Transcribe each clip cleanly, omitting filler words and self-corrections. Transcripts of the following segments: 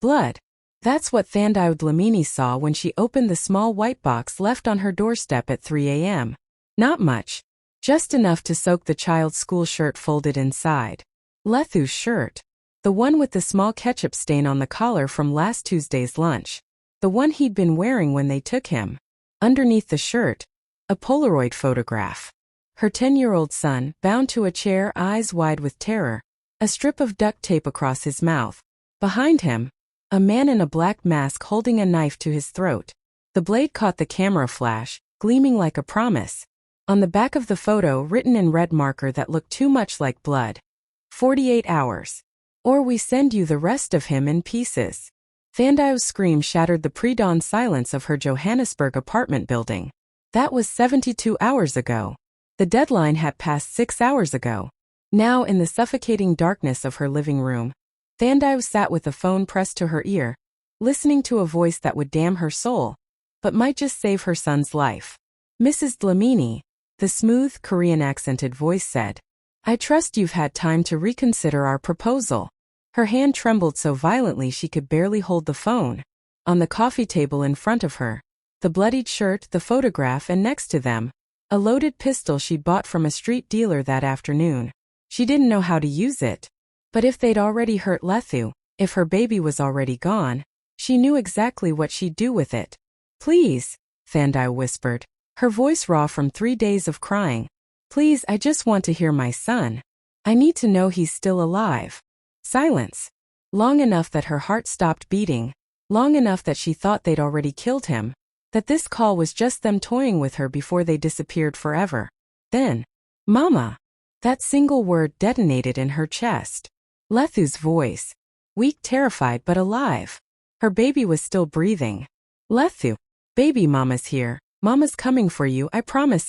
Blood. That's what Thandiwe saw when she opened the small white box left on her doorstep at 3 a.m. Not much. Just enough to soak the child's school shirt folded inside. Lethu's shirt. The one with the small ketchup stain on the collar from last Tuesday's lunch. The one he'd been wearing when they took him. Underneath the shirt, a Polaroid photograph. Her 10-year-old son, bound to a chair, eyes wide with terror. A strip of duct tape across his mouth. Behind him, a man in a black mask holding a knife to his throat. The blade caught the camera flash, gleaming like a promise. On the back of the photo, written in red marker that looked too much like blood. 48 hours. Or we send you the rest of him in pieces. Thandiwe's scream shattered the pre-dawn silence of her Johannesburg apartment building. That was 72 hours ago. The deadline had passed 6 hours ago. Now, in the suffocating darkness of her living room, Thandiwe sat with the phone pressed to her ear, listening to a voice that would damn her soul, but might just save her son's life. Mrs. Dlamini, the smooth, Korean-accented voice said, I trust you've had time to reconsider our proposal. Her hand trembled so violently she could barely hold the phone. On the coffee table in front of her, the bloodied shirt, the photograph, and next to them, a loaded pistol she'd bought from a street dealer that afternoon. She didn't know how to use it. But if they'd already hurt Lethu, if her baby was already gone, she knew exactly what she'd do with it. Please, Thandiwe whispered, her voice raw from 3 days of crying. Please, I just want to hear my son. I need to know he's still alive. Silence. Long enough that her heart stopped beating. Long enough that she thought they'd already killed him. That this call was just them toying with her before they disappeared forever. Then, Mama. That single word detonated in her chest. Lethu's voice. Weak, terrified, but alive. Her baby was still breathing. Lethu. Baby, Mama's here. Mama's coming for you, I promise.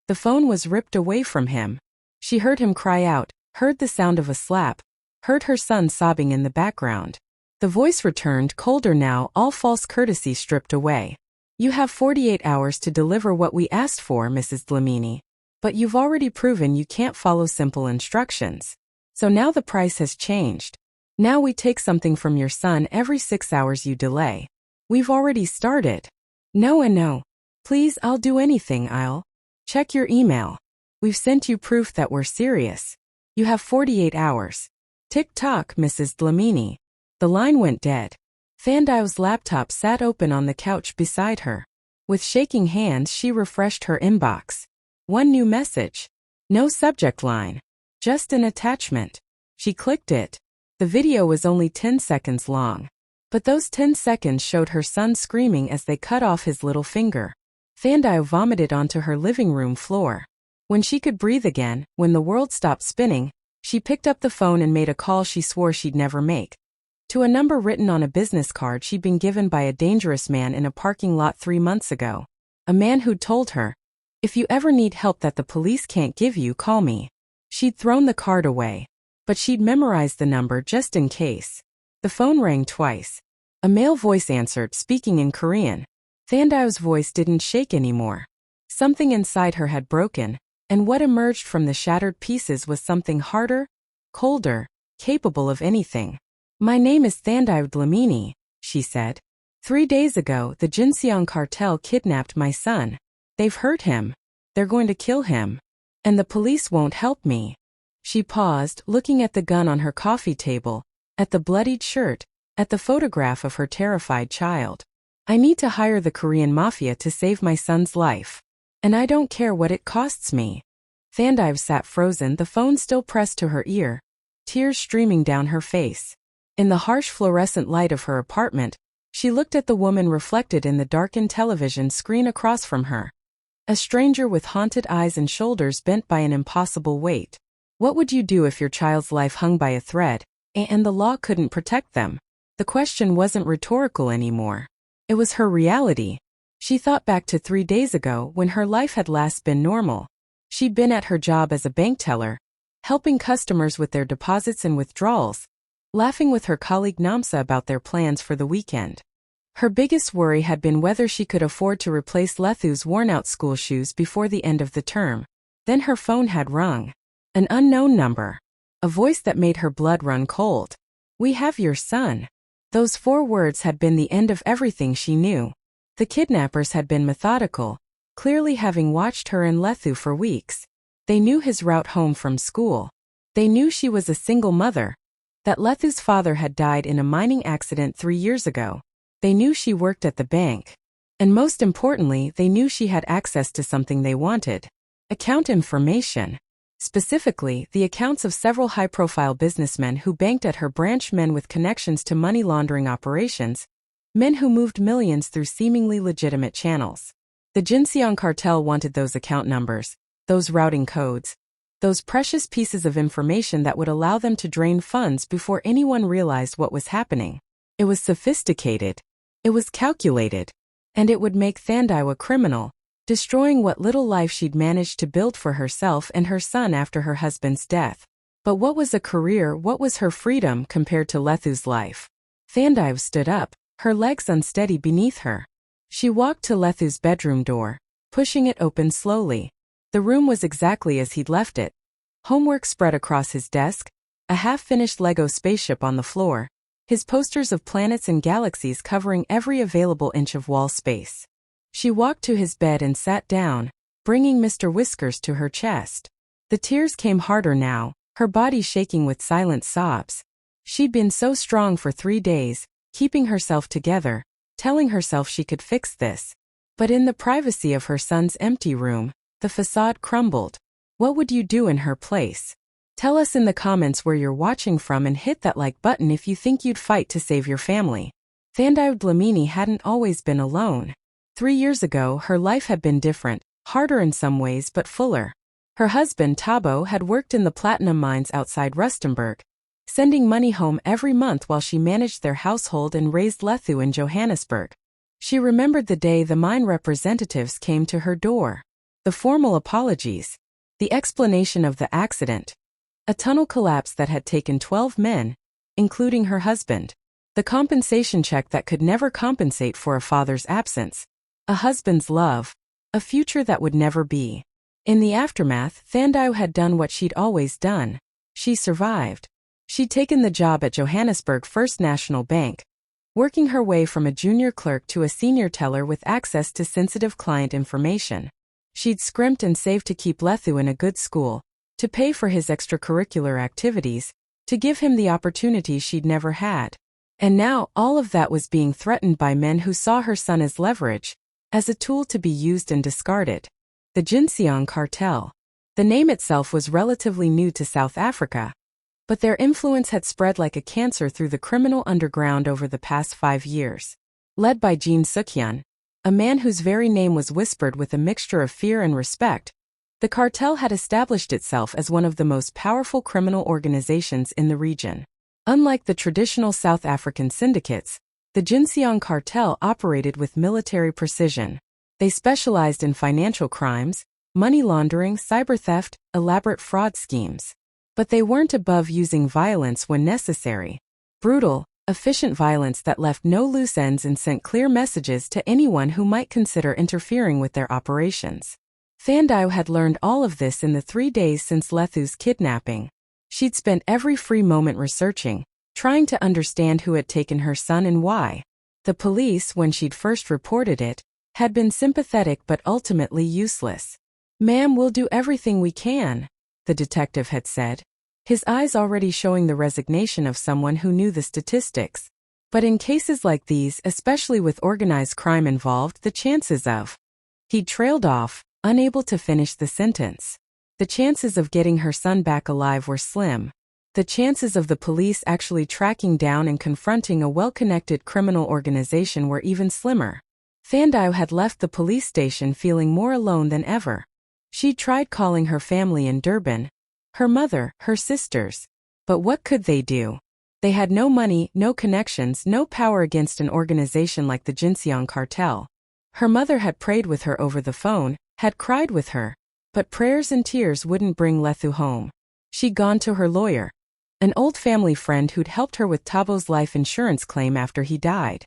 The phone was ripped away from him. She heard him cry out, heard the sound of a slap, heard her son sobbing in the background. The voice returned, colder now, all false courtesy stripped away. You have 48 hours to deliver what we asked for, Mrs. Dlamini. But you've already proven you can't follow simple instructions. So now the price has changed. Now we take something from your son every 6 hours you delay. We've already started. No and no. Please, I'll do anything. I'll check your email. We've sent you proof that we're serious. You have 48 hours. Tick-tock, Mrs. Dlamini. The line went dead. Thandiwe's laptop sat open on the couch beside her. With shaking hands, she refreshed her inbox. One new message. No subject line. Just an attachment. She clicked it. The video was only 10 seconds long. But those 10 seconds showed her son screaming as they cut off his little finger. Thandiwe vomited onto her living room floor. When she could breathe again, when the world stopped spinning, she picked up the phone and made a call she swore she'd never make. To a number written on a business card she'd been given by a dangerous man in a parking lot 3 months ago. A man who'd told her, if you ever need help that the police can't give you, call me. She'd thrown the card away. But she'd memorized the number just in case. The phone rang twice. A male voice answered, speaking in Korean. Thandiwe's voice didn't shake anymore. Something inside her had broken, and what emerged from the shattered pieces was something harder, colder, capable of anything. My name is Thandiwe Dlamini, she said. 3 days ago, the Jinseong cartel kidnapped my son. They've hurt him. They're going to kill him. And the police won't help me. She paused, looking at the gun on her coffee table, at the bloodied shirt, at the photograph of her terrified child. I need to hire the Korean Mafia to save my son's life. And I don't care what it costs me. Thandiwe sat frozen, the phone still pressed to her ear, tears streaming down her face. In the harsh fluorescent light of her apartment, she looked at the woman reflected in the darkened television screen across from her. A stranger with haunted eyes and shoulders bent by an impossible weight. What would you do if your child's life hung by a thread, and the law couldn't protect them? The question wasn't rhetorical anymore. It was her reality. She thought back to 3 days ago when her life had last been normal. She'd been at her job as a bank teller, helping customers with their deposits and withdrawals, laughing with her colleague Namsa about their plans for the weekend. Her biggest worry had been whether she could afford to replace Lethu's worn-out school shoes before the end of the term. Then her phone had rung. An unknown number. A voice that made her blood run cold. We have your son. Those 4 words had been the end of everything she knew. The kidnappers had been methodical, clearly having watched her and Lethu for weeks. They knew his route home from school. They knew she was a single mother, that Lethu's father had died in a mining accident 3 years ago. They knew she worked at the bank. And most importantly, they knew she had access to something they wanted. Account information. Specifically, the accounts of several high-profile businessmen who banked at her branch, men with connections to money laundering operations, men who moved millions through seemingly legitimate channels. The Jinseong cartel wanted those account numbers, those routing codes, those precious pieces of information that would allow them to drain funds before anyone realized what was happening. It was sophisticated. It was calculated. And it would make Thandiwe a criminal, destroying what little life she'd managed to build for herself and her son after her husband's death. But what was a career, what was her freedom compared to Lethu's life? Thandiwe stood up, her legs unsteady beneath her. She walked to Lethu's bedroom door, pushing it open slowly. The room was exactly as he'd left it. Homework spread across his desk, a half-finished Lego spaceship on the floor, his posters of planets and galaxies covering every available inch of wall space. She walked to his bed and sat down, bringing Mr. Whiskers to her chest. The tears came harder now, her body shaking with silent sobs. She'd been so strong for 3 days, keeping herself together, telling herself she could fix this. But in the privacy of her son's empty room, the facade crumbled. What would you do in her place? Tell us in the comments where you're watching from and hit that like button if you think you'd fight to save your family. Thandiwe Dlamini hadn't always been alone. 3 years ago, her life had been different, harder in some ways but fuller. Her husband, Thabo, had worked in the platinum mines outside Rustenburg, sending money home every month while she managed their household and raised Lethu in Johannesburg. She remembered the day the mine representatives came to her door. The formal apologies. The explanation of the accident. A tunnel collapse that had taken 12 men, including her husband. The compensation check that could never compensate for a father's absence. A husband's love. A future that would never be. In the aftermath, Thandiwe had done what she'd always done. She survived. She'd taken the job at Johannesburg First National Bank, working her way from a junior clerk to a senior teller with access to sensitive client information. She'd scrimped and saved to keep Lethu in a good school, to pay for his extracurricular activities, to give him the opportunities she'd never had. And now, all of that was being threatened by men who saw her son as leverage, as a tool to be used and discarded. The Jinseong cartel. The name itself was relatively new to South Africa, but their influence had spread like a cancer through the criminal underground over the past 5 years. Led by Jean Sukhyun, a man whose very name was whispered with a mixture of fear and respect, the cartel had established itself as one of the most powerful criminal organizations in the region. Unlike the traditional South African syndicates, the Jinseong cartel operated with military precision. They specialized in financial crimes, money laundering, cyber theft, elaborate fraud schemes. But they weren't above using violence when necessary. Brutal, efficient violence that left no loose ends and sent clear messages to anyone who might consider interfering with their operations. Thandiwe had learned all of this in the 3 days since Lethu's kidnapping. She'd spent every free moment researching, trying to understand who had taken her son and why. The police, when she'd first reported it, had been sympathetic but ultimately useless. "Ma'am, we'll do everything we can," the detective had said, his eyes already showing the resignation of someone who knew the statistics. But in cases like these, especially with organized crime involved, the chances of... He trailed off, unable to finish the sentence. The chances of getting her son back alive were slim. The chances of the police actually tracking down and confronting a well-connected criminal organization were even slimmer. Thandiwe had left the police station feeling more alone than ever. She'd tried calling her family in Durban, her mother, her sisters. But what could they do? They had no money, no connections, no power against an organization like the Jinseong cartel. Her mother had prayed with her over the phone, had cried with her. But prayers and tears wouldn't bring Lethu home. She'd gone to her lawyer, an old family friend who'd helped her with Thabo's life insurance claim after he died.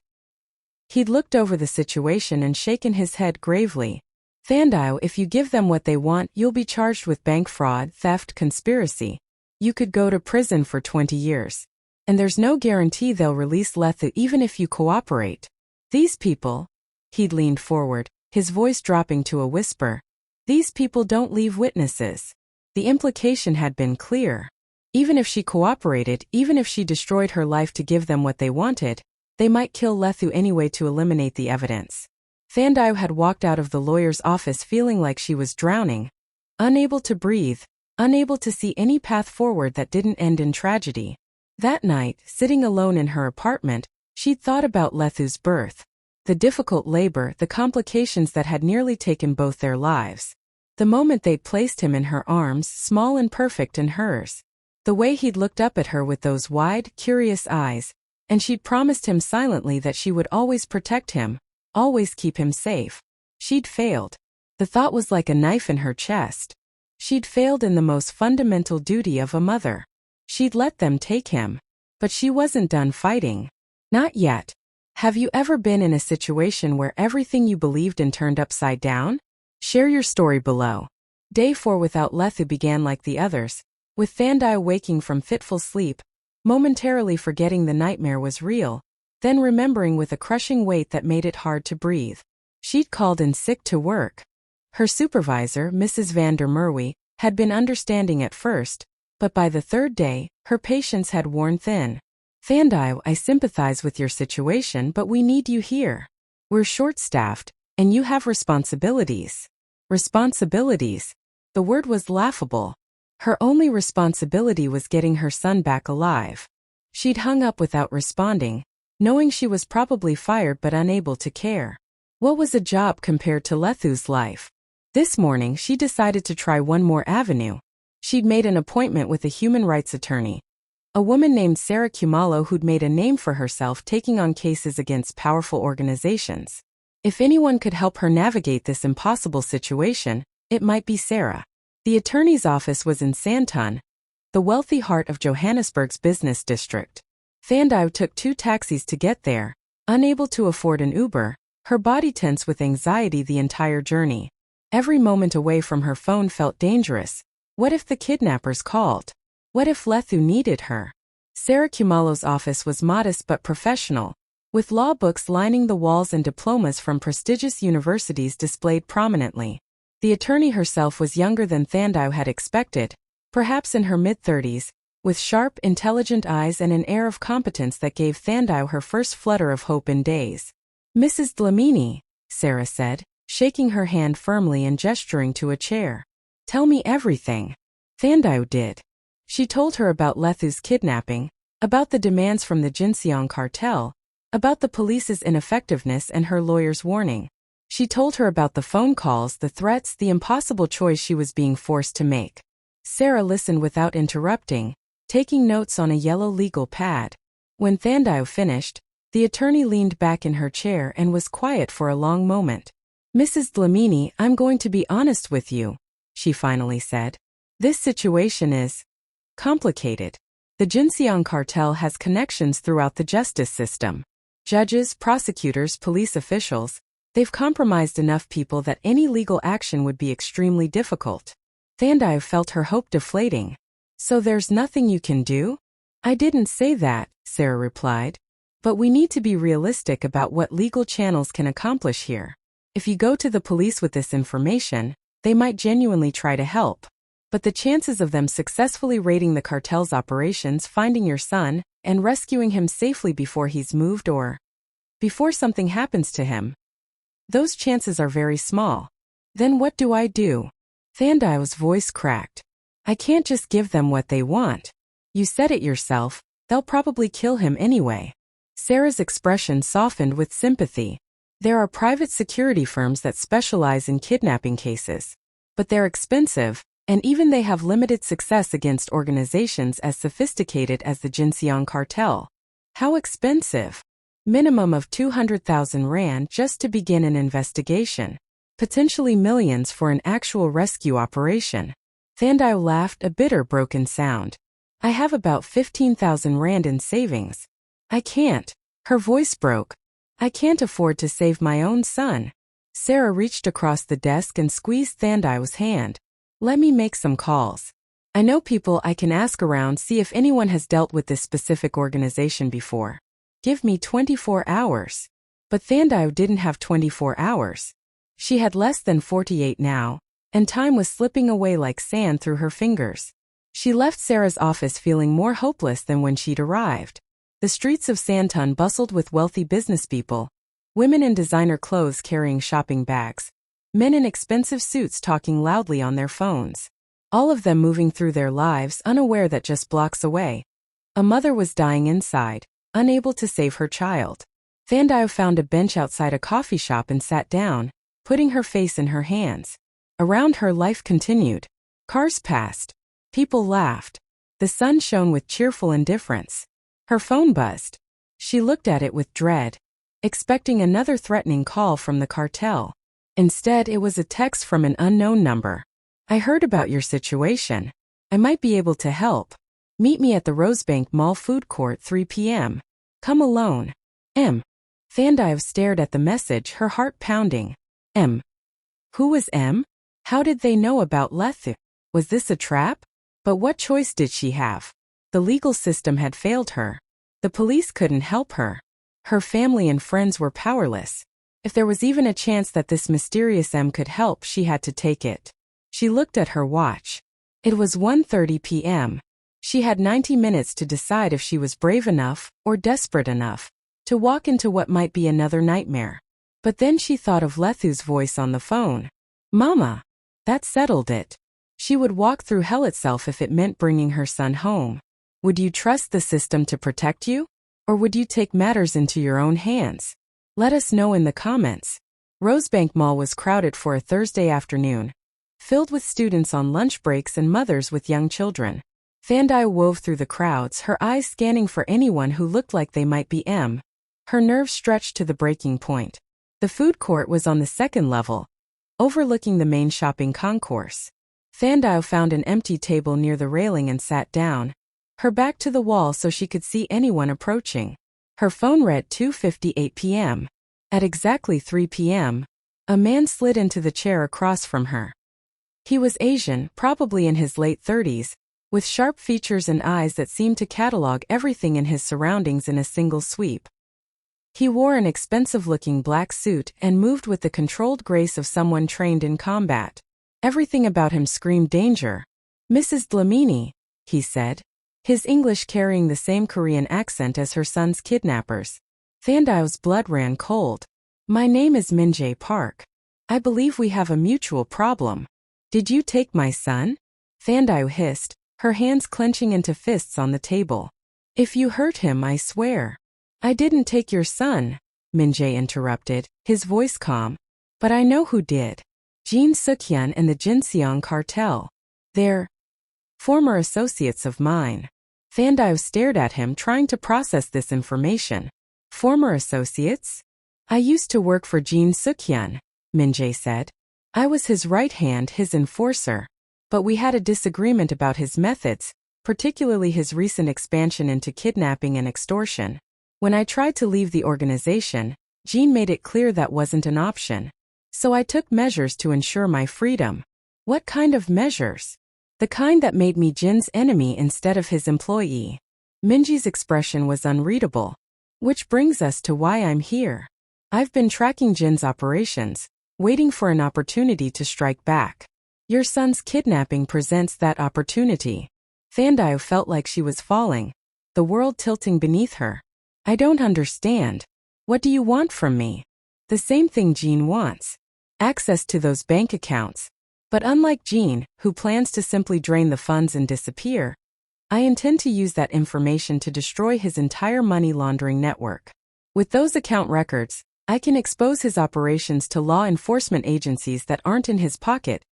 He'd looked over the situation and shaken his head gravely. "Thandiwe, if you give them what they want, you'll be charged with bank fraud, theft, conspiracy. You could go to prison for 20 years. And there's no guarantee they'll release Lethu even if you cooperate. These people, he'd leaned forward, his voice dropping to a whisper, these people don't leave witnesses. The implication had been clear. Even if she cooperated, even if she destroyed her life to give them what they wanted, they might kill Lethu anyway to eliminate the evidence. Thandiwe had walked out of the lawyer's office feeling like she was drowning, unable to breathe, unable to see any path forward that didn't end in tragedy. That night, sitting alone in her apartment, she'd thought about Lethu's birth. The difficult labor, the complications that had nearly taken both their lives. The moment they'd placed him in her arms, small and perfect in hers. The way he'd looked up at her with those wide, curious eyes, and she'd promised him silently that she would always protect him, always keep him safe. She'd failed. The thought was like a knife in her chest. She'd failed in the most fundamental duty of a mother. She'd let them take him. But she wasn't done fighting. Not yet. Have you ever been in a situation where everything you believed in turned upside down? Share your story below. Day 4 without Lethu began like the others, with Thandiwe waking from fitful sleep, momentarily forgetting the nightmare was real, then remembering with a crushing weight that made it hard to breathe. She'd called in sick to work. Her supervisor, Mrs. van der Merwe, had been understanding at first, but by the third day, her patience had worn thin. Thandiwe, I sympathize with your situation, but we need you here. We're short-staffed, and you have responsibilities. Responsibilities? The word was laughable. Her only responsibility was getting her son back alive. She'd hung up without responding, knowing she was probably fired but unable to care. What was a job compared to Lethu's life? This morning she decided to try one more avenue. She'd made an appointment with a human rights attorney, a woman named Sarah Kumalo who'd made a name for herself taking on cases against powerful organizations. If anyone could help her navigate this impossible situation, it might be Sarah. The attorney's office was in Sandton, the wealthy heart of Johannesburg's business district. Thandiwe took 2 taxis to get there, unable to afford an Uber, her body tense with anxiety the entire journey. Every moment away from her phone felt dangerous. What if the kidnappers called? What if Lethu needed her? Sarah Kumalo's office was modest but professional, with law books lining the walls and diplomas from prestigious universities displayed prominently. The attorney herself was younger than Thandiwe had expected, perhaps in her mid-30s, with sharp, intelligent eyes and an air of competence that gave Thandiwe her first flutter of hope in days. Mrs. Dlamini, Sarah said, shaking her hand firmly and gesturing to a chair. Tell me everything. Thandiwe did. She told her about Lethu's kidnapping, about the demands from the Jinseong cartel, about the police's ineffectiveness and her lawyer's warning. She told her about the phone calls, the threats, the impossible choice she was being forced to make. Sarah listened without interrupting, taking notes on a yellow legal pad. When Thandiwe finished, the attorney leaned back in her chair and was quiet for a long moment. Mrs. Dlamini, I'm going to be honest with you, she finally said. This situation is complicated. The Jinseong cartel has connections throughout the justice system. Judges, prosecutors, police officials, they've compromised enough people that any legal action would be extremely difficult. Thandiwe felt her hope deflating. So there's nothing you can do? I didn't say that, Sarah replied. But we need to be realistic about what legal channels can accomplish here. If you go to the police with this information, they might genuinely try to help. But the chances of them successfully raiding the cartel's operations, finding your son, and rescuing him safely before he's moved or before something happens to him, those chances are very small. Then what do I do? Thandiwe's voice cracked. I can't just give them what they want. You said it yourself, they'll probably kill him anyway. Sarah's expression softened with sympathy. There are private security firms that specialize in kidnapping cases. But they're expensive, and even they have limited success against organizations as sophisticated as the Jinseong cartel. How expensive? Minimum of 200,000 rand just to begin an investigation. Potentially millions for an actual rescue operation. Thandiwe laughed, a bitter, broken sound. I have about 15,000 rand in savings. I can't. Her voice broke. I can't afford to save my own son. Sarah reached across the desk and squeezed Thandiwe's hand. Let me make some calls. I know people I can ask around, see if anyone has dealt with this specific organization before. Give me 24 hours. But Thandiwe didn't have 24 hours. She had less than 48 now, and time was slipping away like sand through her fingers. She left Sarah's office feeling more hopeless than when she'd arrived. The streets of Santon bustled with wealthy businesspeople, women in designer clothes carrying shopping bags, men in expensive suits talking loudly on their phones. All of them moving through their lives unaware that just blocks away, a mother was dying inside, unable to save her child. Thandiwe found a bench outside a coffee shop and sat down, putting her face in her hands. Around her, life continued. Cars passed. People laughed. The sun shone with cheerful indifference. Her phone buzzed. She looked at it with dread, expecting another threatening call from the cartel. Instead, it was a text from an unknown number. I heard about your situation. I might be able to help. Meet me at the Rosebank Mall food court 3 p.m. Come alone. M. Thandiwe stared at the message, her heart pounding. M. Who was M? How did they know about Lethu? Was this a trap? But what choice did she have? The legal system had failed her. The police couldn't help her. Her family and friends were powerless. If there was even a chance that this mysterious M could help, she had to take it. She looked at her watch. It was 1:30 p.m. She had 90 minutes to decide if she was brave enough or desperate enough to walk into what might be another nightmare. But then she thought of Lethu's voice on the phone. Mama. That settled it. She would walk through hell itself if it meant bringing her son home. Would you trust the system to protect you? Or would you take matters into your own hands? Let us know in the comments. Rosebank Mall was crowded for a Thursday afternoon, filled with students on lunch breaks and mothers with young children. Thandiwe wove through the crowds, her eyes scanning for anyone who looked like they might be M. Her nerves stretched to the breaking point. The food court was on the second level, overlooking the main shopping concourse. Thandiwe found an empty table near the railing and sat down, her back to the wall so she could see anyone approaching. Her phone read 2:58 p.m. At exactly 3 p.m., a man slid into the chair across from her. He was Asian, probably in his late 30s, with sharp features and eyes that seemed to catalog everything in his surroundings in a single sweep. He wore an expensive-looking black suit and moved with the controlled grace of someone trained in combat. Everything about him screamed danger. Mrs. Dlamini, he said, his English carrying the same Korean accent as her son's kidnappers. Thandiwe's blood ran cold. My name is Min Jae Park. I believe we have a mutual problem. Did you take my son? Thandiwe hissed, her hands clenching into fists on the table. If you hurt him, I swear. I didn't take your son, Min Jae interrupted, his voice calm. But I know who did. Jin Suk-hyun and the Jinseong cartel. They're former associates of mine. Thandiwe stared at him, trying to process this information. Former associates? I used to work for Jin Suk-hyun, Min Jae said. I was his right hand, his enforcer. But we had a disagreement about his methods, particularly his recent expansion into kidnapping and extortion. When I tried to leave the organization, Jin made it clear that wasn't an option. So I took measures to ensure my freedom. What kind of measures? The kind that made me Jin's enemy instead of his employee. Minji's expression was unreadable. Which brings us to why I'm here. I've been tracking Jin's operations, waiting for an opportunity to strike back. Your son's kidnapping presents that opportunity. Thandiwe felt like she was falling, the world tilting beneath her. I don't understand. What do you want from me? The same thing Jin wants. Access to those bank accounts. But unlike Jin, who plans to simply drain the funds and disappear, I intend to use that information to destroy his entire money laundering network. With those account records, I can expose his operations to law enforcement agencies that aren't in his pocket,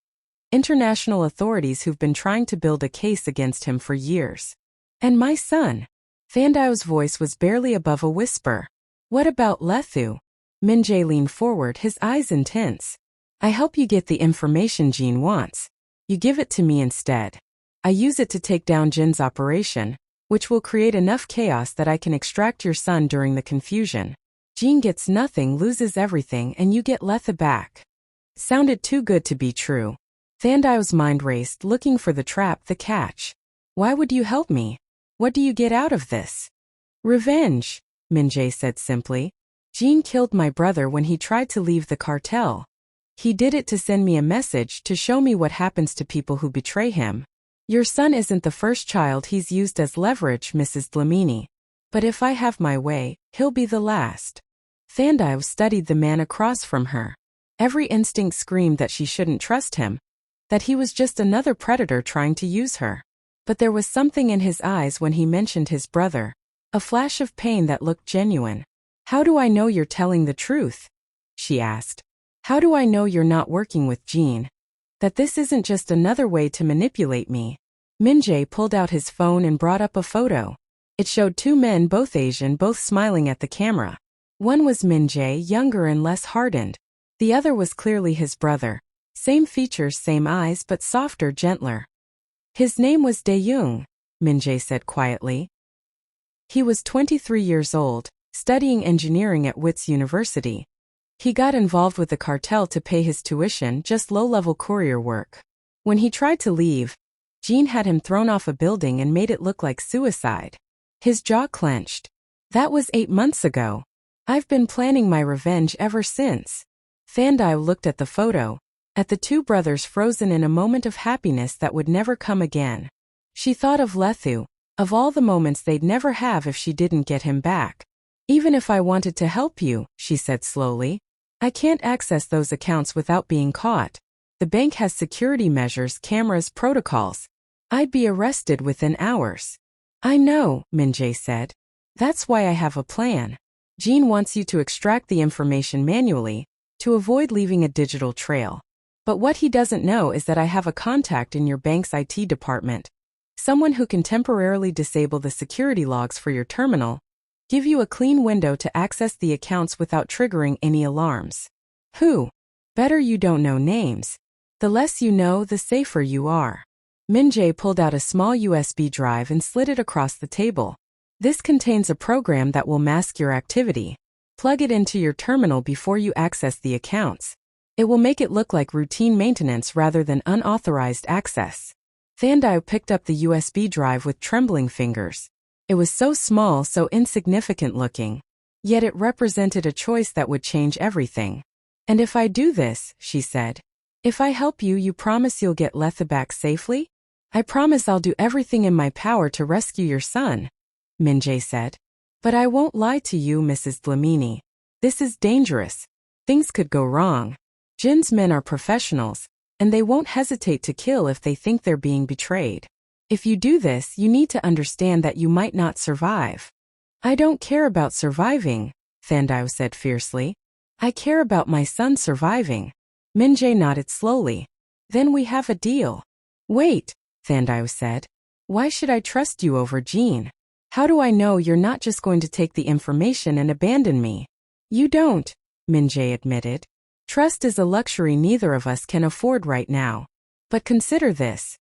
international authorities who've been trying to build a case against him for years. And my son. Thandiwe's voice was barely above a whisper. What about Lethu? Min Jae leaned forward, his eyes intense. I help you get the information Jin wants. You give it to me instead. I use it to take down Jin's operation, which will create enough chaos that I can extract your son during the confusion. Jin gets nothing, loses everything, and you get Lethu back. Sounded too good to be true. Thandiwe's mind raced, looking for the trap, the catch. Why would you help me? What do you get out of this? Revenge, Min-jae said simply. Jin killed my brother when he tried to leave the cartel. He did it to send me a message to show me what happens to people who betray him. Your son isn't the first child he's used as leverage, Mrs. Dlamini. But if I have my way, he'll be the last. Thandiwe studied the man across from her. Every instinct screamed that she shouldn't trust him, that he was just another predator trying to use her. But there was something in his eyes when he mentioned his brother, a flash of pain that looked genuine. How do I know you're telling the truth? She asked. How do I know you're not working with Jin? That this isn't just another way to manipulate me? Min-jae pulled out his phone and brought up a photo. It showed two men, both Asian, both smiling at the camera. One was Min-jae, younger and less hardened. The other was clearly his brother. Same features, same eyes, but softer, gentler. His name was Dae-young, Min-jae said quietly. He was 23 years old, studying engineering at Wits University. He got involved with the cartel to pay his tuition, just low-level courier work. When he tried to leave, Jin had him thrown off a building and made it look like suicide. His jaw clenched. That was 8 months ago. I've been planning my revenge ever since. Thandiwe looked at the photo, at the two brothers frozen in a moment of happiness that would never come again. She thought of Lethu, of all the moments they'd never have if she didn't get him back. Even if I wanted to help you, she said slowly, I can't access those accounts without being caught. The bank has security measures, cameras, protocols. I'd be arrested within hours. I know, Min-jae said. That's why I have a plan. Jin wants you to extract the information manually, to avoid leaving a digital trail. But what he doesn't know is that I have a contact in your bank's IT department. Someone who can temporarily disable the security logs for your terminal, give you a clean window to access the accounts without triggering any alarms. Who? Better you don't know names. The less you know, the safer you are. Min-jae pulled out a small USB drive and slid it across the table. This contains a program that will mask your activity. Plug it into your terminal before you access the accounts. It will make it look like routine maintenance rather than unauthorized access. Thandiwe picked up the USB drive with trembling fingers. It was so small, so insignificant looking. Yet it represented a choice that would change everything. And if I do this, she said. If I help you, you promise you'll get Letha back safely? I promise I'll do everything in my power to rescue your son, Min-jae said. But I won't lie to you, Mrs. Dlamini. This is dangerous. Things could go wrong. Jin's men are professionals, and they won't hesitate to kill if they think they're being betrayed. If you do this, you need to understand that you might not survive. I don't care about surviving, Thandiwe said fiercely. I care about my son surviving. Min-jae nodded slowly. Then we have a deal. Wait, Thandiwe said. Why should I trust you over Jin? How do I know you're not just going to take the information and abandon me? You don't, Min-jae admitted. Trust is a luxury neither of us can afford right now. But consider this.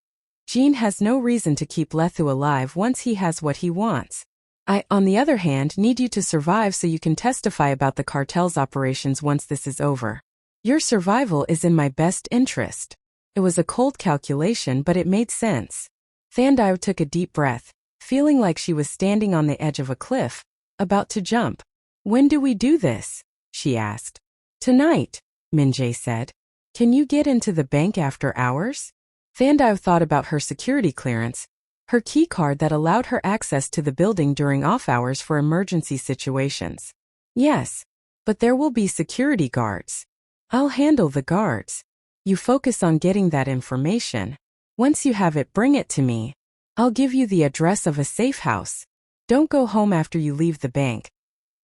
Jin has no reason to keep Lethu alive once he has what he wants. I, on the other hand, need you to survive so you can testify about the cartel's operations once this is over. Your survival is in my best interest. It was a cold calculation, but it made sense. Thandiwe took a deep breath, feeling like she was standing on the edge of a cliff, about to jump. When do we do this? She asked. Tonight, Min-jae said. Can you get into the bank after hours? Thandiwe thought about her security clearance, her key card that allowed her access to the building during off hours for emergency situations. Yes, but there will be security guards. I'll handle the guards. You focus on getting that information. Once you have it, bring it to me. I'll give you the address of a safe house. Don't go home after you leave the bank.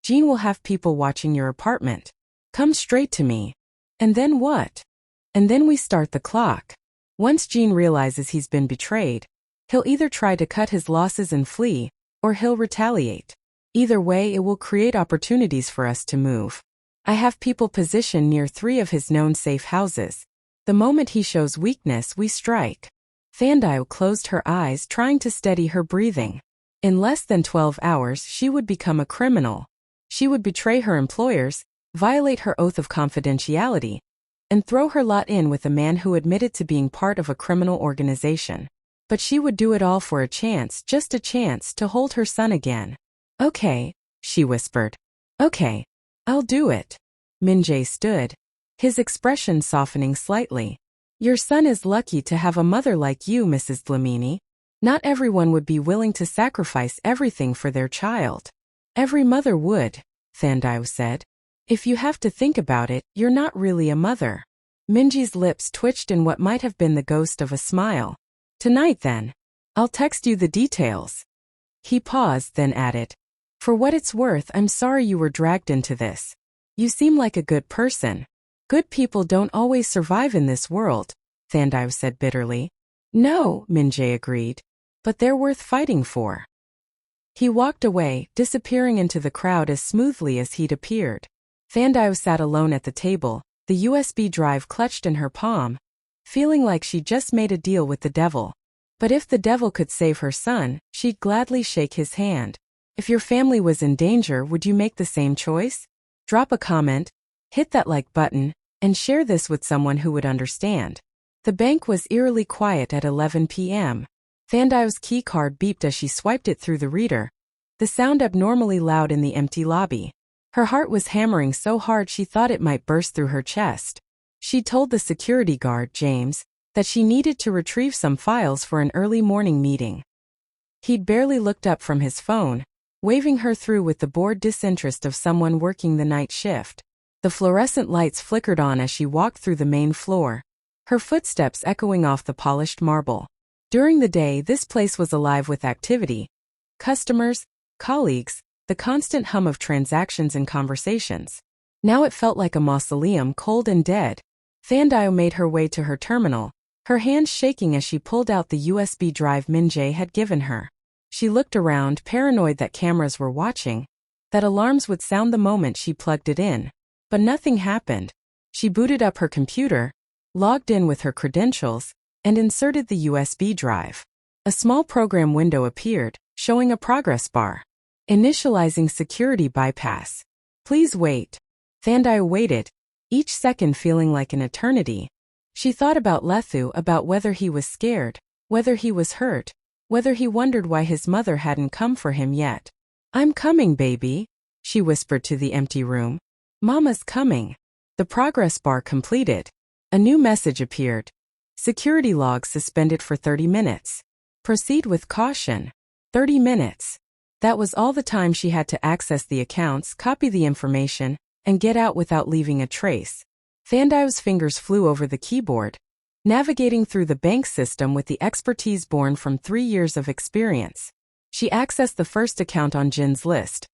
Jin will have people watching your apartment. Come straight to me. And then what? And then we start the clock. Once Jin realizes he's been betrayed, he'll either try to cut his losses and flee, or he'll retaliate. Either way, it will create opportunities for us to move. I have people positioned near 3 of his known safe houses. The moment he shows weakness, we strike. Thandiwe closed her eyes, trying to steady her breathing. In less than 12 hours, she would become a criminal. She would betray her employers, violate her oath of confidentiality, and throw her lot in with a man who admitted to being part of a criminal organization. But she would do it all for a chance, just a chance, to hold her son again. "Okay," she whispered. "Okay, I'll do it." Min-jae stood, his expression softening slightly. "Your son is lucky to have a mother like you, Mrs. Dlamini. Not everyone would be willing to sacrifice everything for their child." "Every mother would," Thandiwe said. "If you have to think about it, you're not really a mother." Min-jae's lips twitched in what might have been the ghost of a smile. "Tonight then. I'll text you the details." He paused, then added, "For what it's worth, I'm sorry you were dragged into this. You seem like a good person." "Good people don't always survive in this world," Thandiwe said bitterly. "No," Min-jae agreed. "But they're worth fighting for." He walked away, disappearing into the crowd as smoothly as he'd appeared. Thandiwe sat alone at the table, the USB drive clutched in her palm, feeling like she'd just made a deal with the devil. But if the devil could save her son, she'd gladly shake his hand. If your family was in danger, would you make the same choice? Drop a comment, hit that like button, and share this with someone who would understand. The bank was eerily quiet at 11 p.m. Thandiwe's key card beeped as she swiped it through the reader, the sound abnormally loud in the empty lobby. Her heart was hammering so hard she thought it might burst through her chest. She told the security guard, James, that she needed to retrieve some files for an early morning meeting. He'd barely looked up from his phone, waving her through with the bored disinterest of someone working the night shift. The fluorescent lights flickered on as she walked through the main floor, her footsteps echoing off the polished marble. During the day, this place was alive with activity. Customers, colleagues, the constant hum of transactions and conversations. Now it felt like a mausoleum, cold and dead. Thandiwe made her way to her terminal, her hands shaking as she pulled out the USB drive Min-jae had given her. She looked around, paranoid that cameras were watching, that alarms would sound the moment she plugged it in. But nothing happened. She booted up her computer, logged in with her credentials, and inserted the USB drive. A small program window appeared, showing a progress bar. Initializing security bypass. Please wait. Thandiwe waited, each second feeling like an eternity. She thought about Lethu, about whether he was scared, whether he was hurt, whether he wondered why his mother hadn't come for him yet. "I'm coming, baby," she whispered to the empty room. "Mama's coming." The progress bar completed. A new message appeared. Security log suspended for 30 minutes. Proceed with caution. 30 minutes. That was all the time she had to access the accounts, copy the information, and get out without leaving a trace. Thandiwe's fingers flew over the keyboard, navigating through the bank system with the expertise born from 3 years of experience. She accessed the first account on Jin's list,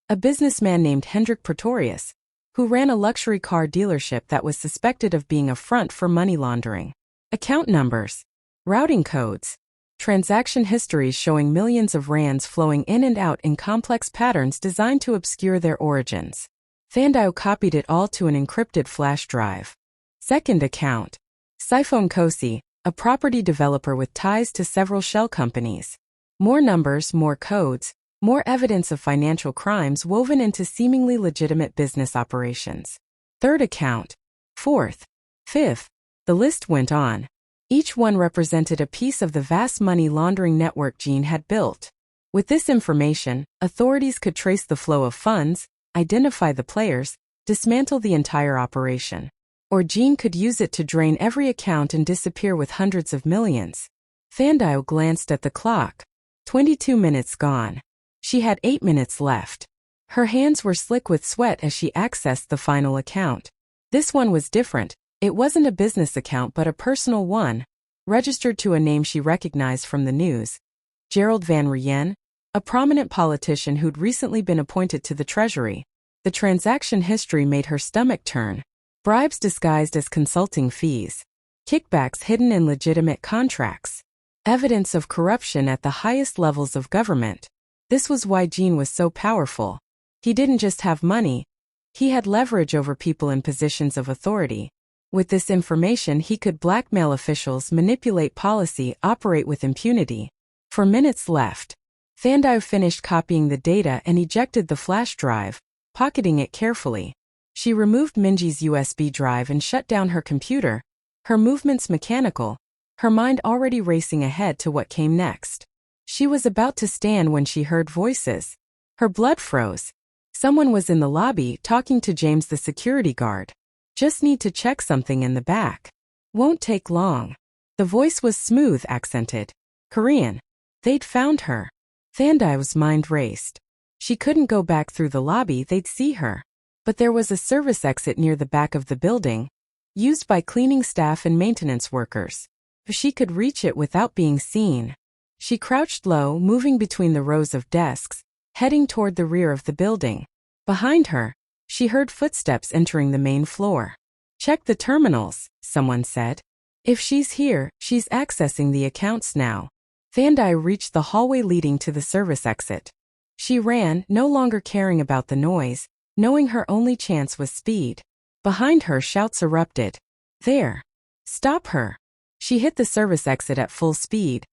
a businessman named Hendrik Pretorius, who ran a luxury car dealership that was suspected of being a front for money laundering. Account numbers, routing codes, transaction histories showing millions of rands flowing in and out in complex patterns designed to obscure their origins. Thandiwe copied it all to an encrypted flash drive. Second account, Siphon Kosi, a property developer with ties to several shell companies. More numbers, more codes, more evidence of financial crimes woven into seemingly legitimate business operations. Third account, fourth, fifth. The list went on. Each one represented a piece of the vast money laundering network Jin had built. With this information, authorities could trace the flow of funds, identify the players, dismantle the entire operation. Or Jin could use it to drain every account and disappear with hundreds of millions. Thandiwe glanced at the clock. 22 minutes gone. She had 8 minutes left. Her hands were slick with sweat as she accessed the final account. This one was different. It wasn't a business account but a personal one, registered to a name she recognized from the news. Gerald Van Ryen, a prominent politician who'd recently been appointed to the Treasury. The transaction history made her stomach turn. Bribes disguised as consulting fees. Kickbacks hidden in legitimate contracts. Evidence of corruption at the highest levels of government. This was why Jin was so powerful. He didn't just have money. He had leverage over people in positions of authority. With this information, he could blackmail officials, manipulate policy, operate with impunity. 4 minutes left. Thandiwe finished copying the data and ejected the flash drive, pocketing it carefully. She removed Minji's USB drive and shut down her computer, her movements mechanical, her mind already racing ahead to what came next. She was about to stand when she heard voices. Her blood froze. Someone was in the lobby talking to James, the security guard. Just need to check something in the back. Won't take long. The voice was smooth, accented. Korean. They'd found her. Thandiwe's mind raced. She couldn't go back through the lobby, they'd see her. But there was a service exit near the back of the building, used by cleaning staff and maintenance workers. She could reach it without being seen. She crouched low, moving between the rows of desks, heading toward the rear of the building. Behind her, she heard footsteps entering the main floor. Check the terminals, someone said. If she's here, she's accessing the accounts now. Thandiwe reached the hallway leading to the service exit. She ran, no longer caring about the noise, knowing her only chance was speed. Behind her, shouts erupted. There! Stop her! She hit the service exit at full speed,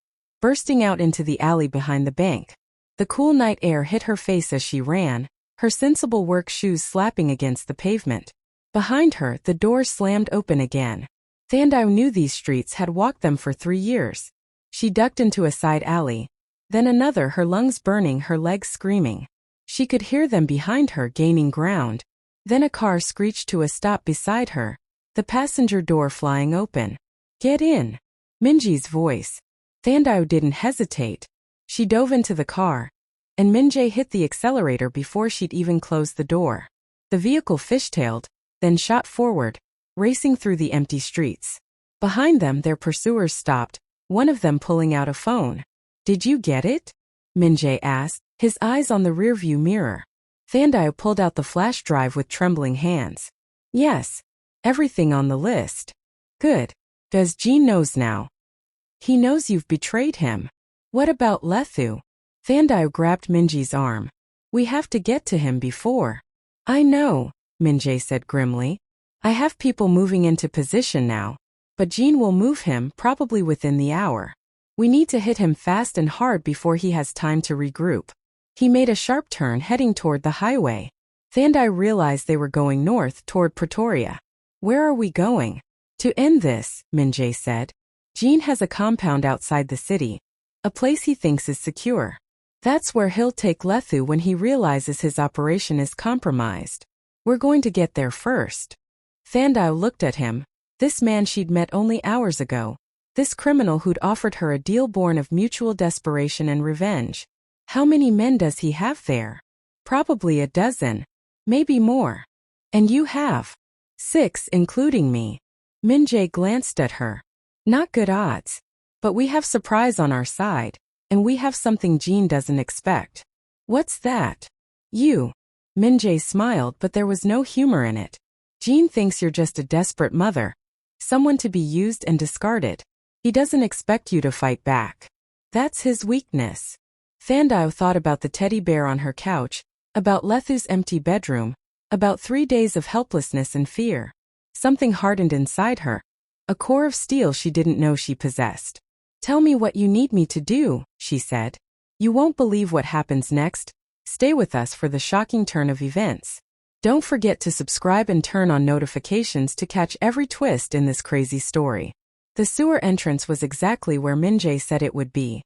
bursting out into the alley behind the bank. The cool night air hit her face as she ran, her sensible work shoes slapping against the pavement. Behind her, the door slammed open again. Thandiwe knew these streets, had walked them for 3 years. She ducked into a side alley, then another, her lungs burning, her legs screaming. She could hear them behind her gaining ground. Then a car screeched to a stop beside her, the passenger door flying open. Get in! Minji's voice. Thandiwe didn't hesitate. She dove into the car, and Minji hit the accelerator before she'd even closed the door. The vehicle fishtailed, then shot forward, racing through the empty streets. Behind them, their pursuers stopped, one of them pulling out a phone. Did you get it? Minji asked, his eyes on the rearview mirror. Thandiwe pulled out the flash drive with trembling hands. Yes. Everything on the list. Good. Does Jean knows now? He knows you've betrayed him. What about Lethu? Thandiwe grabbed Minji's arm. We have to get to him before. I know, Minji said grimly. I have people moving into position now. But Jean will move him probably within the hour. We need to hit him fast and hard before he has time to regroup. He made a sharp turn heading toward the highway. Thandiwe realized they were going north toward Pretoria. Where are we going? To end this, Minji said. Jean has a compound outside the city, a place he thinks is secure. That's where he'll take Lethu when he realizes his operation is compromised. We're going to get there first. Thandiwe looked at him, this man she'd met only hours ago, this criminal who'd offered her a deal born of mutual desperation and revenge. How many men does he have there? Probably a dozen. Maybe more. And you have 6, including me. Minji glanced at her. Not good odds. But we have surprise on our side, and we have something Jean doesn't expect. What's that? You. Minji smiled, but there was no humor in it. Jean thinks you're just a desperate mother, someone to be used and discarded. He doesn't expect you to fight back. That's his weakness. Thandiwe thought about the teddy bear on her couch, about Lethu's empty bedroom, about 3 days of helplessness and fear. Something hardened inside her, a core of steel she didn't know she possessed. Tell me what you need me to do, she said. You won't believe what happens next. Stay with us for the shocking turn of events. Don't forget to subscribe and turn on notifications to catch every twist in this crazy story. The sewer entrance was exactly where Minji said it would be.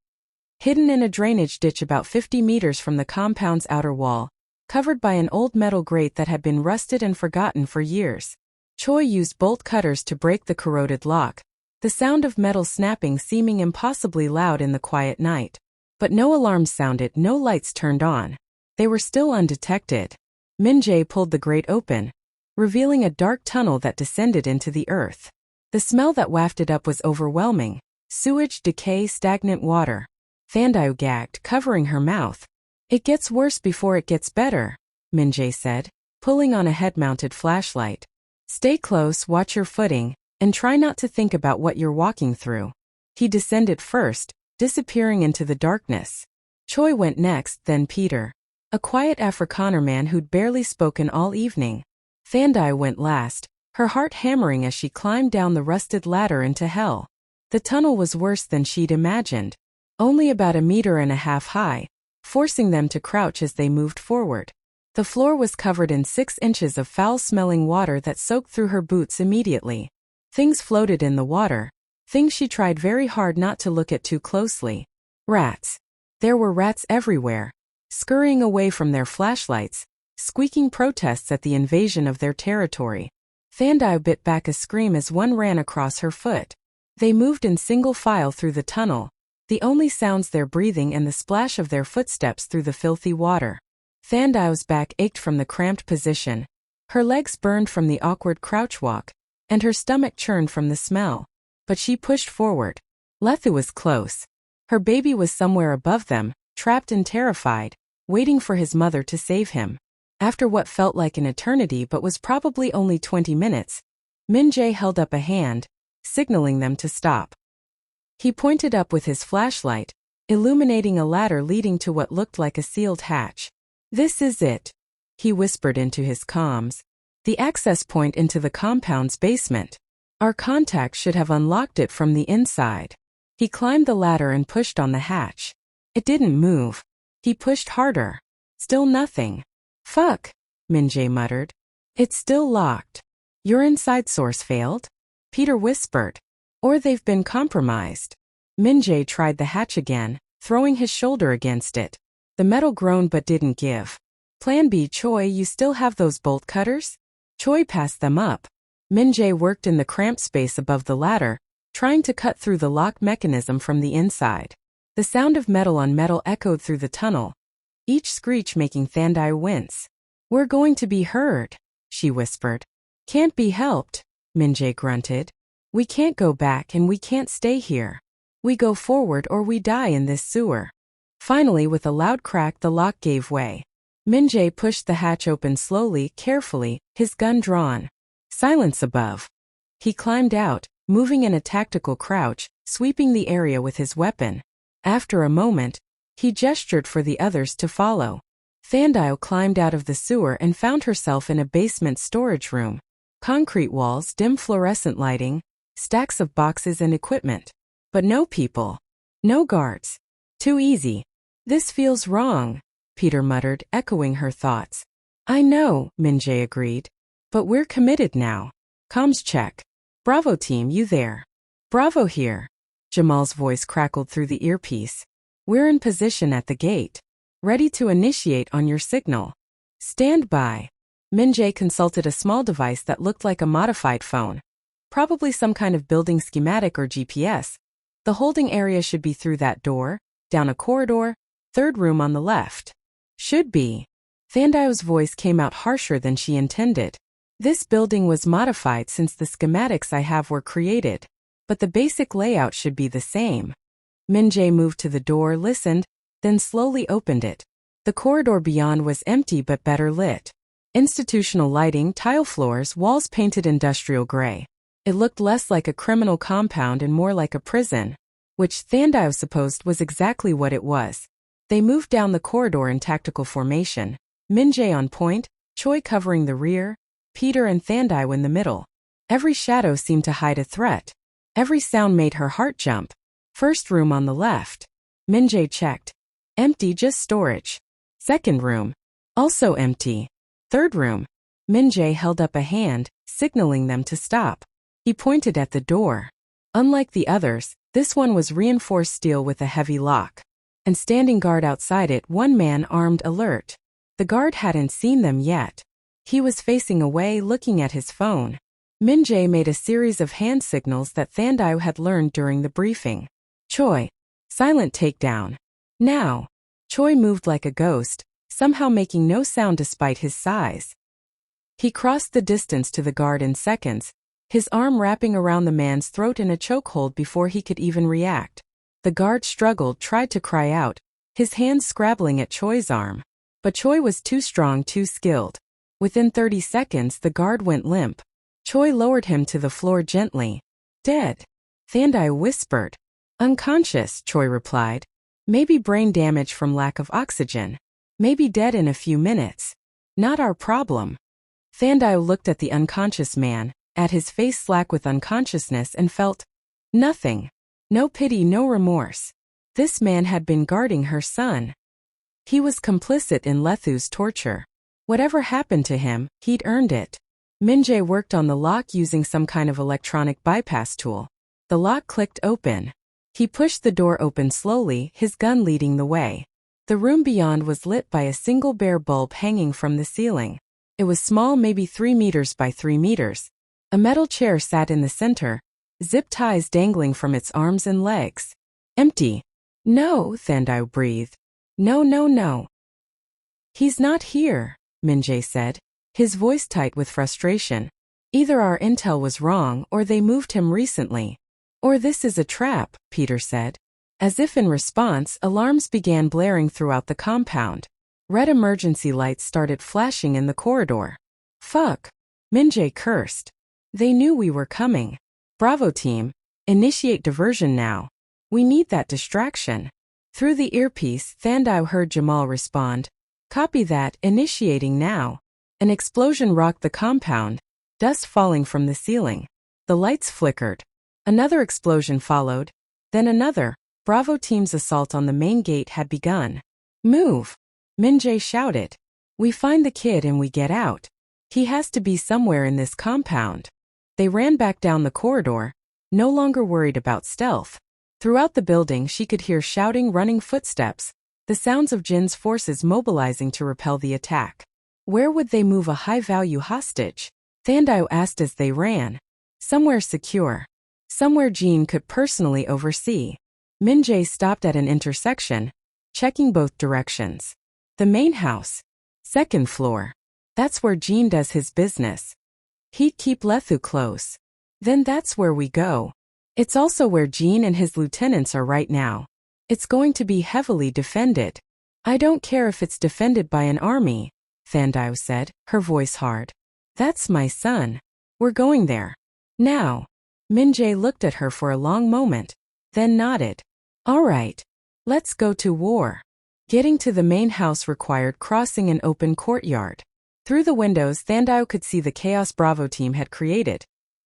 Hidden in a drainage ditch about 50 meters from the compound's outer wall, covered by an old metal grate that had been rusted and forgotten for years. Choi used bolt cutters to break the corroded lock, the sound of metal snapping seeming impossibly loud in the quiet night. But no alarms sounded, no lights turned on. They were still undetected. Minji pulled the grate open, revealing a dark tunnel that descended into the earth. The smell that wafted up was overwhelming. Sewage, decay, stagnant water. Thandiwe gagged, covering her mouth. It gets worse before it gets better, Minji said, pulling on a head-mounted flashlight. Stay close, watch your footing, and try not to think about what you're walking through. He descended first, disappearing into the darkness. Choi went next, then Peter, a quiet Afrikaner man who'd barely spoken all evening. Thandiwe went last, her heart hammering as she climbed down the rusted ladder into hell. The tunnel was worse than she'd imagined, only about 1.5 meters high, forcing them to crouch as they moved forward. The floor was covered in 6 inches of foul-smelling water that soaked through her boots immediately. Things floated in the water, things she tried very hard not to look at too closely. Rats. There were rats everywhere, scurrying away from their flashlights, squeaking protests at the invasion of their territory. Thandiwe bit back a scream as one ran across her foot. They moved in single file through the tunnel, the only sounds their breathing and the splash of their footsteps through the filthy water. Thandiwe's back ached from the cramped position, her legs burned from the awkward crouch walk, and her stomach churned from the smell. But she pushed forward. Lethu was close. Her baby was somewhere above them, trapped and terrified, waiting for his mother to save him. After what felt like an eternity but was probably only 20 minutes, Min-jae held up a hand, signaling them to stop. He pointed up with his flashlight, illuminating a ladder leading to what looked like a sealed hatch. "This is it," he whispered into his comms. "The access point into the compound's basement. Our contact should have unlocked it from the inside." He climbed the ladder and pushed on the hatch. It didn't move. He pushed harder. Still nothing. "Fuck," Min-jae muttered. "It's still locked." "Your inside source failed?" Peter whispered. "Or they've been compromised." Min-jae tried the hatch again, throwing his shoulder against it. The metal groaned but didn't give. "Plan B, Choi, you still have those bolt cutters?" Choi passed them up. Min-jae worked in the cramped space above the ladder, trying to cut through the lock mechanism from the inside. The sound of metal on metal echoed through the tunnel, each screech making Thandiwe wince. "We're going to be heard," she whispered. "Can't be helped," Min-jae grunted. "We can't go back and we can't stay here. We go forward or we die in this sewer." Finally, with a loud crack, the lock gave way. Min-jae pushed the hatch open slowly, carefully, his gun drawn. Silence above. He climbed out, moving in a tactical crouch, sweeping the area with his weapon. After a moment, he gestured for the others to follow. Thandiwe climbed out of the sewer and found herself in a basement storage room. Concrete walls, dim fluorescent lighting, stacks of boxes and equipment. But no people. No guards. Too easy. "This feels wrong," Peter muttered, echoing her thoughts. "I know," Min-jae agreed. "But we're committed now." "Comms check. Bravo team, you there?" "Bravo here." Jamal's voice crackled through the earpiece. "We're in position at the gate. Ready to initiate on your signal. Stand by." Min-jae consulted a small device that looked like a modified phone. Probably some kind of building schematic or GPS. The holding area should be through that door, down a corridor, 3rd room on the left. "Should be." Thandiwe's voice came out harsher than she intended. "This building was modified since the schematics I have were created, but the basic layout should be the same." Min-jae moved to the door, listened, then slowly opened it. The corridor beyond was empty but better lit. Institutional lighting, tile floors, walls painted industrial gray. It looked less like a criminal compound and more like a prison, which Thandiwe supposed was exactly what it was. They moved down the corridor in tactical formation, Min-jae on point, Choi covering the rear, Peter and Thandiwe in the middle. Every shadow seemed to hide a threat. Every sound made her heart jump. "First room on the left." Min-jae checked. "Empty, just storage." "Second room." "Also empty." "Third room." Min-jae held up a hand, signaling them to stop. He pointed at the door. Unlike the others, this one was reinforced steel with a heavy lock. And standing guard outside it, one man armed, alert. The guard hadn't seen them yet. He was facing away, looking at his phone. Min-jae made a series of hand signals that Thandiwe had learned during the briefing. "Choi. Silent takedown. Now." Choi moved like a ghost, somehow making no sound despite his size. He crossed the distance to the guard in seconds, his arm wrapping around the man's throat in a chokehold before he could even react. The guard struggled, tried to cry out, his hands scrabbling at Choi's arm. But Choi was too strong, too skilled. Within 30 seconds, the guard went limp. Choi lowered him to the floor gently. "Dead," Thandiwe whispered. "Unconscious," Choi replied. "Maybe brain damage from lack of oxygen. Maybe dead in a few minutes. Not our problem." Thandiwe looked at the unconscious man, at his face slack with unconsciousness, and felt nothing. No pity, no remorse. This man had been guarding her son. He was complicit in Lethu's torture. Whatever happened to him, he'd earned it. Min-jae worked on the lock using some kind of electronic bypass tool. The lock clicked open. He pushed the door open slowly, his gun leading the way. The room beyond was lit by a single bare bulb hanging from the ceiling. It was small, maybe 3 meters by 3 meters. A metal chair sat in the center, zip ties dangling from its arms and legs. Empty. No, Thandiwe breathed. No, no, no. He's not here, Min-jae said, his voice tight with frustration. Either our intel was wrong or they moved him recently. Or this is a trap, Peter said. As if in response, alarms began blaring throughout the compound. Red emergency lights started flashing in the corridor. Fuck. Min-jae cursed. They knew we were coming. Bravo team, initiate diversion now. We need that distraction. Through the earpiece, Thandiwe heard Jamal respond. Copy that, initiating now. An explosion rocked the compound, dust falling from the ceiling. The lights flickered. Another explosion followed, then another. Bravo team's assault on the main gate had begun. Move! Min-jae shouted. We find the kid and we get out. He has to be somewhere in this compound. They ran back down the corridor, no longer worried about stealth. Throughout the building she could hear shouting, running footsteps, the sounds of Jin's forces mobilizing to repel the attack. Where would they move a high-value hostage? Thandiwe asked as they ran. Somewhere secure. Somewhere Jin could personally oversee. Min-jae stopped at an intersection, checking both directions. The main house. Second floor. That's where Jin does his business. He'd keep Lethu close. Then that's where we go. It's also where Jin and his lieutenants are right now. It's going to be heavily defended. I don't care if it's defended by an army, Thandiwe said, her voice hard. That's my son. We're going there. Now. Min-jae looked at her for a long moment, then nodded. All right. Let's go to war. Getting to the main house required crossing an open courtyard. Through the windows Thandiwe could see the chaos Bravo team had created.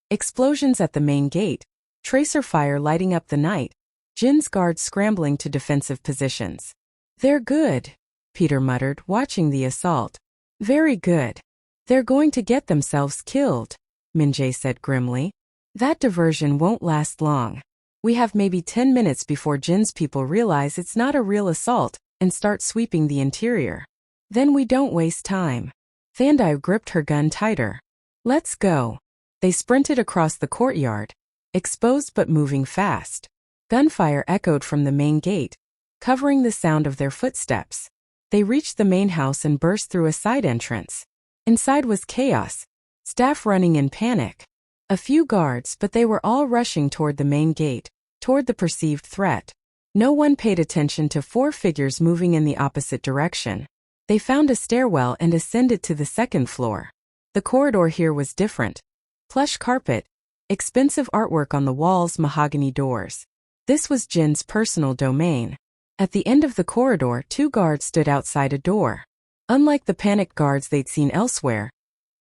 Explosions at the main gate, tracer fire lighting up the night, Jin's guards scrambling to defensive positions. They're good, Peter muttered, watching the assault. Very good. They're going to get themselves killed, Min-jae said grimly. That diversion won't last long. We have maybe 10 minutes before Jin's people realize it's not a real assault and start sweeping the interior. Then we don't waste time. Thandiwe gripped her gun tighter. Let's go. They sprinted across the courtyard, exposed but moving fast. Gunfire echoed from the main gate, covering the sound of their footsteps. They reached the main house and burst through a side entrance. Inside was chaos, staff running in panic. A few guards, but they were all rushing toward the main gate, toward the perceived threat. No one paid attention to 4 figures moving in the opposite direction. They found a stairwell and ascended to the second floor. The corridor here was different. Plush carpet, expensive artwork on the walls, mahogany doors. This was Jin's personal domain. At the end of the corridor 2 guards stood outside a door. Unlike the panicked guards they'd seen elsewhere,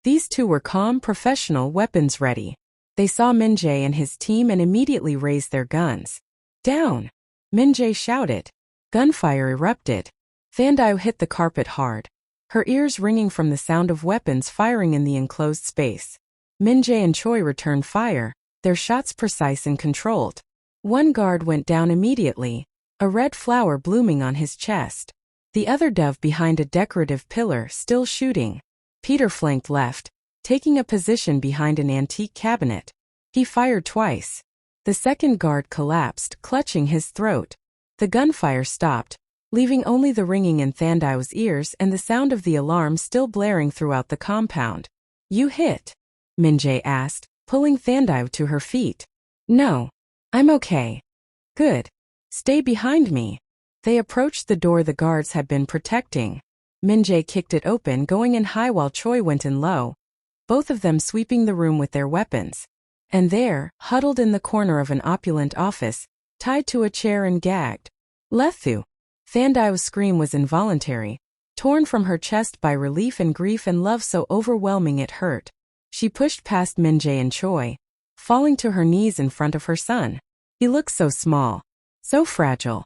these 2 were calm, professional, weapons ready. They saw Min-jae and his team and immediately raised their guns. Down! Min-jae shouted. Gunfire erupted. Thandiwe hit the carpet hard, her ears ringing from the sound of weapons firing in the enclosed space. Min-jae and Choi returned fire, their shots precise and controlled. One guard went down immediately, a red flower blooming on his chest. The other dove behind a decorative pillar, still shooting. Peter flanked left, taking a position behind an antique cabinet. He fired twice. The second guard collapsed, clutching his throat. The gunfire stopped, leaving only the ringing in Thandiwe's ears and the sound of the alarm still blaring throughout the compound. You hit? Min-jae asked, pulling Thandiwe to her feet. No. I'm okay. Good. Stay behind me. They approached the door the guards had been protecting. Min-jae kicked it open, going in high while Choi went in low, both of them sweeping the room with their weapons. And there, huddled in the corner of an opulent office, tied to a chair and gagged. Lethu! Thandiwe's scream was involuntary, torn from her chest by relief and grief and love so overwhelming it hurt. She pushed past Min-jae and Choi, falling to her knees in front of her son. He looked so small, so fragile.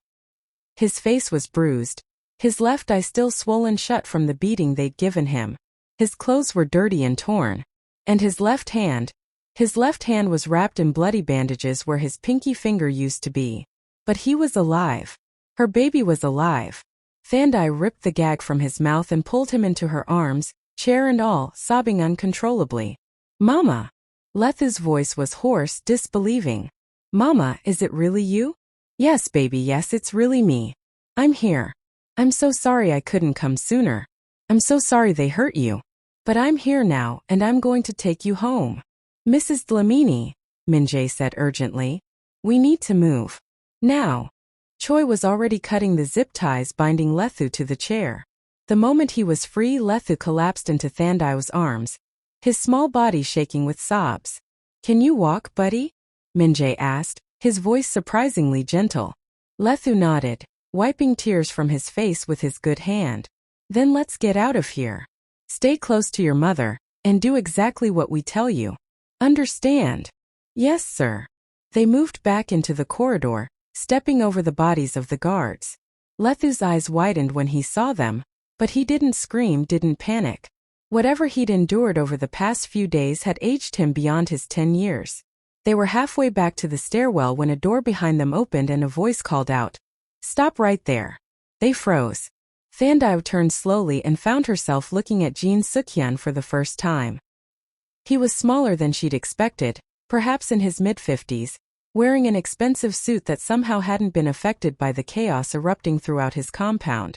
His face was bruised, his left eye still swollen shut from the beating they'd given him. His clothes were dirty and torn. And his left hand was wrapped in bloody bandages where his pinky finger used to be. But he was alive. Her baby was alive. Thandiwe ripped the gag from his mouth and pulled him into her arms, chair and all, sobbing uncontrollably. "Mama!" Lethu's voice was hoarse, disbelieving. "Mama, is it really you?" "Yes, baby, yes, it's really me. I'm here. I'm so sorry I couldn't come sooner. I'm so sorry they hurt you. But I'm here now, and I'm going to take you home." "Mrs. Dlamini," Min-jae said urgently. "We need to move. Now." Choi was already cutting the zip ties binding Lethu to the chair. The moment he was free, Lethu collapsed into Thandiwe's arms, his small body shaking with sobs. "Can you walk, buddy?" Min-jae asked, his voice surprisingly gentle. Lethu nodded, wiping tears from his face with his good hand. "Then let's get out of here. Stay close to your mother, and do exactly what we tell you. Understand?" "Yes, sir." They moved back into the corridor, stepping over the bodies of the guards. Lethu's eyes widened when he saw them, but he didn't scream, didn't panic. Whatever he'd endured over the past few days had aged him beyond his 10 years. They were halfway back to the stairwell when a door behind them opened and a voice called out, "Stop right there." They froze. Thandiwe turned slowly and found herself looking at Jin Suk-hyun for the first time. He was smaller than she'd expected, perhaps in his mid-50s, wearing an expensive suit that somehow hadn't been affected by the chaos erupting throughout his compound.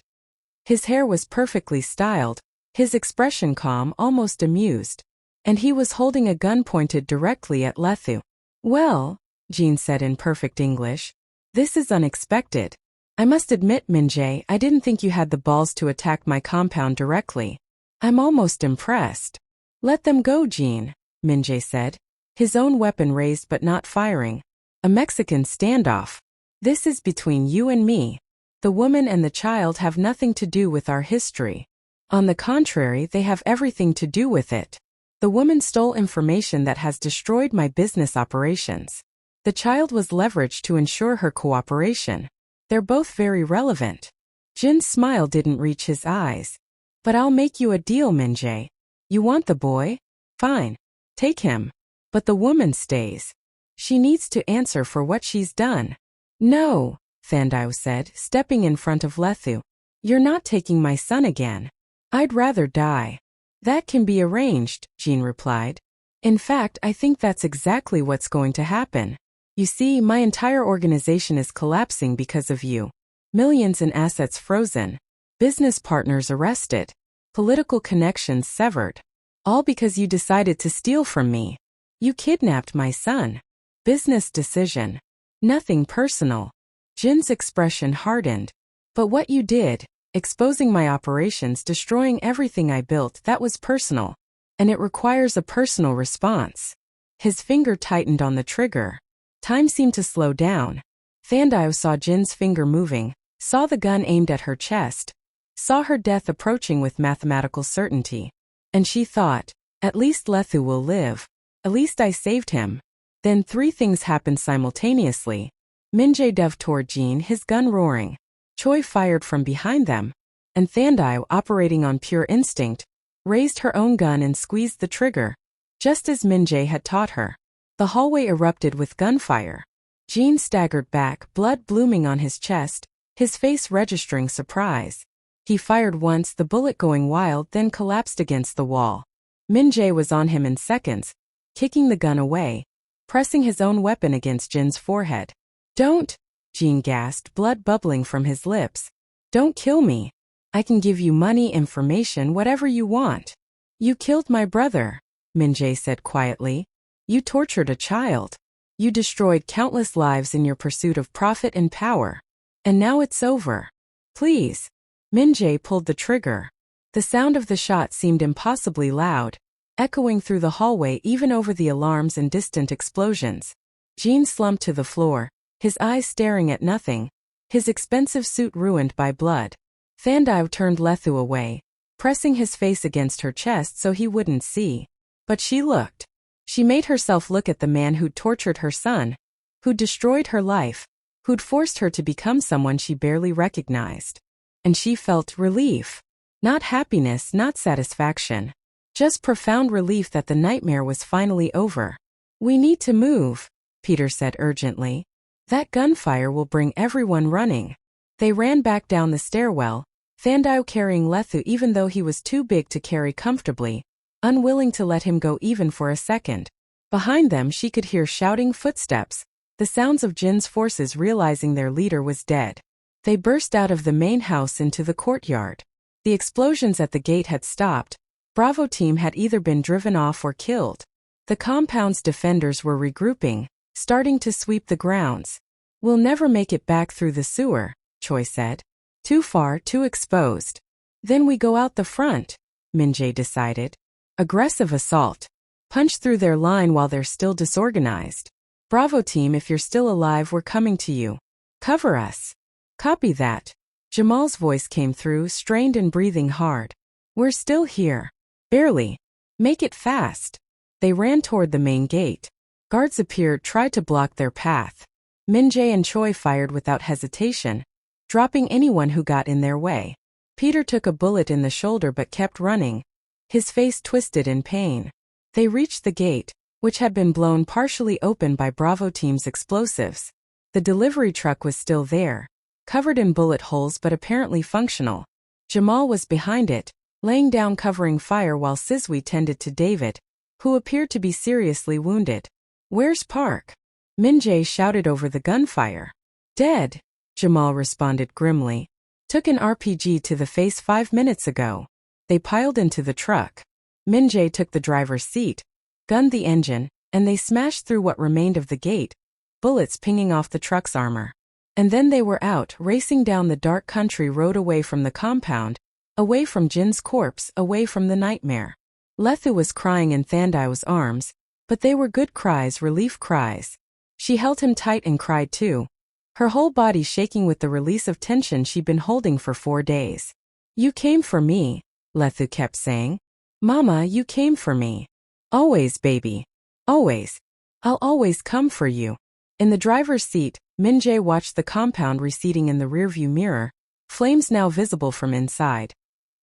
His hair was perfectly styled, his expression calm, almost amused, and he was holding a gun pointed directly at Lethu. "Well," Jin said in perfect English, "this is unexpected. I must admit, Min-jae, I didn't think you had the balls to attack my compound directly. I'm almost impressed." "Let them go, Jin," Min-jae said, his own weapon raised but not firing. "A Mexican standoff. This is between you and me. The woman and the child have nothing to do with our history. On the contrary, they have everything to do with it. The woman stole information that has destroyed my business operations. The child was leveraged to ensure her cooperation. They're both very relevant." Jin's smile didn't reach his eyes. "But I'll make you a deal, Min-jae. You want the boy? Fine. Take him. But the woman stays. She needs to answer for what she's done." "No," Thandiwe said, stepping in front of Lethu. "You're not taking my son again. I'd rather die." "That can be arranged," Jin replied. "In fact, I think that's exactly what's going to happen. You see, my entire organization is collapsing because of you. Millions in assets frozen. Business partners arrested. Political connections severed. All because you decided to steal from me. You kidnapped my son. Business decision. Nothing personal." Jin's expression hardened. "But what you did, exposing my operations, destroying everything I built, that was personal. And it requires a personal response." His finger tightened on the trigger. Time seemed to slow down. Thandiwe saw Jin's finger moving, saw the gun aimed at her chest, saw her death approaching with mathematical certainty. And she thought, at least Lethu will live. At least I saved him. Then 3 things happened simultaneously. Min-jae dove toward Jin, his gun roaring. Choi fired from behind them. And Thandiwe, operating on pure instinct, raised her own gun and squeezed the trigger, just as Min-jae had taught her. The hallway erupted with gunfire. Jin staggered back, blood blooming on his chest, his face registering surprise. He fired once, the bullet going wild, then collapsed against the wall. Min-jae was on him in seconds, kicking the gun away, pressing his own weapon against Jin's forehead. "Don't!" Jin gasped, blood bubbling from his lips. "Don't kill me. I can give you money, information, whatever you want." "You killed my brother," Min-jae said quietly. "You tortured a child. You destroyed countless lives in your pursuit of profit and power. And now it's over. Please." Min-jae pulled the trigger. The sound of the shot seemed impossibly loud, echoing through the hallway even over the alarms and distant explosions. Jin slumped to the floor, his eyes staring at nothing, his expensive suit ruined by blood. Thandiwe turned Lethu away, pressing his face against her chest so he wouldn't see. But she looked. She made herself look at the man who'd tortured her son, who'd destroyed her life, who'd forced her to become someone she barely recognized. And she felt relief. Not happiness, not satisfaction. Just profound relief that the nightmare was finally over. "We need to move," Peter said urgently. "That gunfire will bring everyone running." They ran back down the stairwell, Thandiwe carrying Lethu even though he was too big to carry comfortably, unwilling to let him go even for a second. Behind them she could hear shouting footsteps, the sounds of Jin's forces realizing their leader was dead. They burst out of the main house into the courtyard. The explosions at the gate had stopped. Bravo team had either been driven off or killed. The compound's defenders were regrouping, starting to sweep the grounds. "We'll never make it back through the sewer," Choi said. "Too far, too exposed." "Then we go out the front," Min-jae decided. "Aggressive assault. Punch through their line while they're still disorganized. Bravo team, if you're still alive, we're coming to you. Cover us." "Copy that." Jamal's voice came through, strained and breathing hard. "We're still here." "Barely. Make it fast." They ran toward the main gate. Guards appeared, tried to block their path. Min-jae and Choi fired without hesitation, dropping anyone who got in their way. Peter took a bullet in the shoulder but kept running, his face twisted in pain. They reached the gate, which had been blown partially open by Bravo team's explosives. The delivery truck was still there, covered in bullet holes but apparently functional. Jamal was behind it, laying down covering fire while Sizwe tended to David, who appeared to be seriously wounded. "Where's Park?" Min-jae shouted over the gunfire. "Dead," Jamal responded grimly. "Took an RPG to the face 5 minutes ago." They piled into the truck. Min-jae took the driver's seat, gunned the engine, and they smashed through what remained of the gate, bullets pinging off the truck's armor. And then they were out, racing down the dark country road away from the compound, away from Jin's corpse, away from the nightmare. Lethu was crying in Thandiwe's arms, but they were good cries, relief cries. She held him tight and cried too, her whole body shaking with the release of tension she'd been holding for 4 days. "You came for me," Lethu kept saying. "Mama, you came for me. Always, baby. Always. I'll always come for you." In the driver's seat, Min-jae watched the compound receding in the rearview mirror, flames now visible from inside.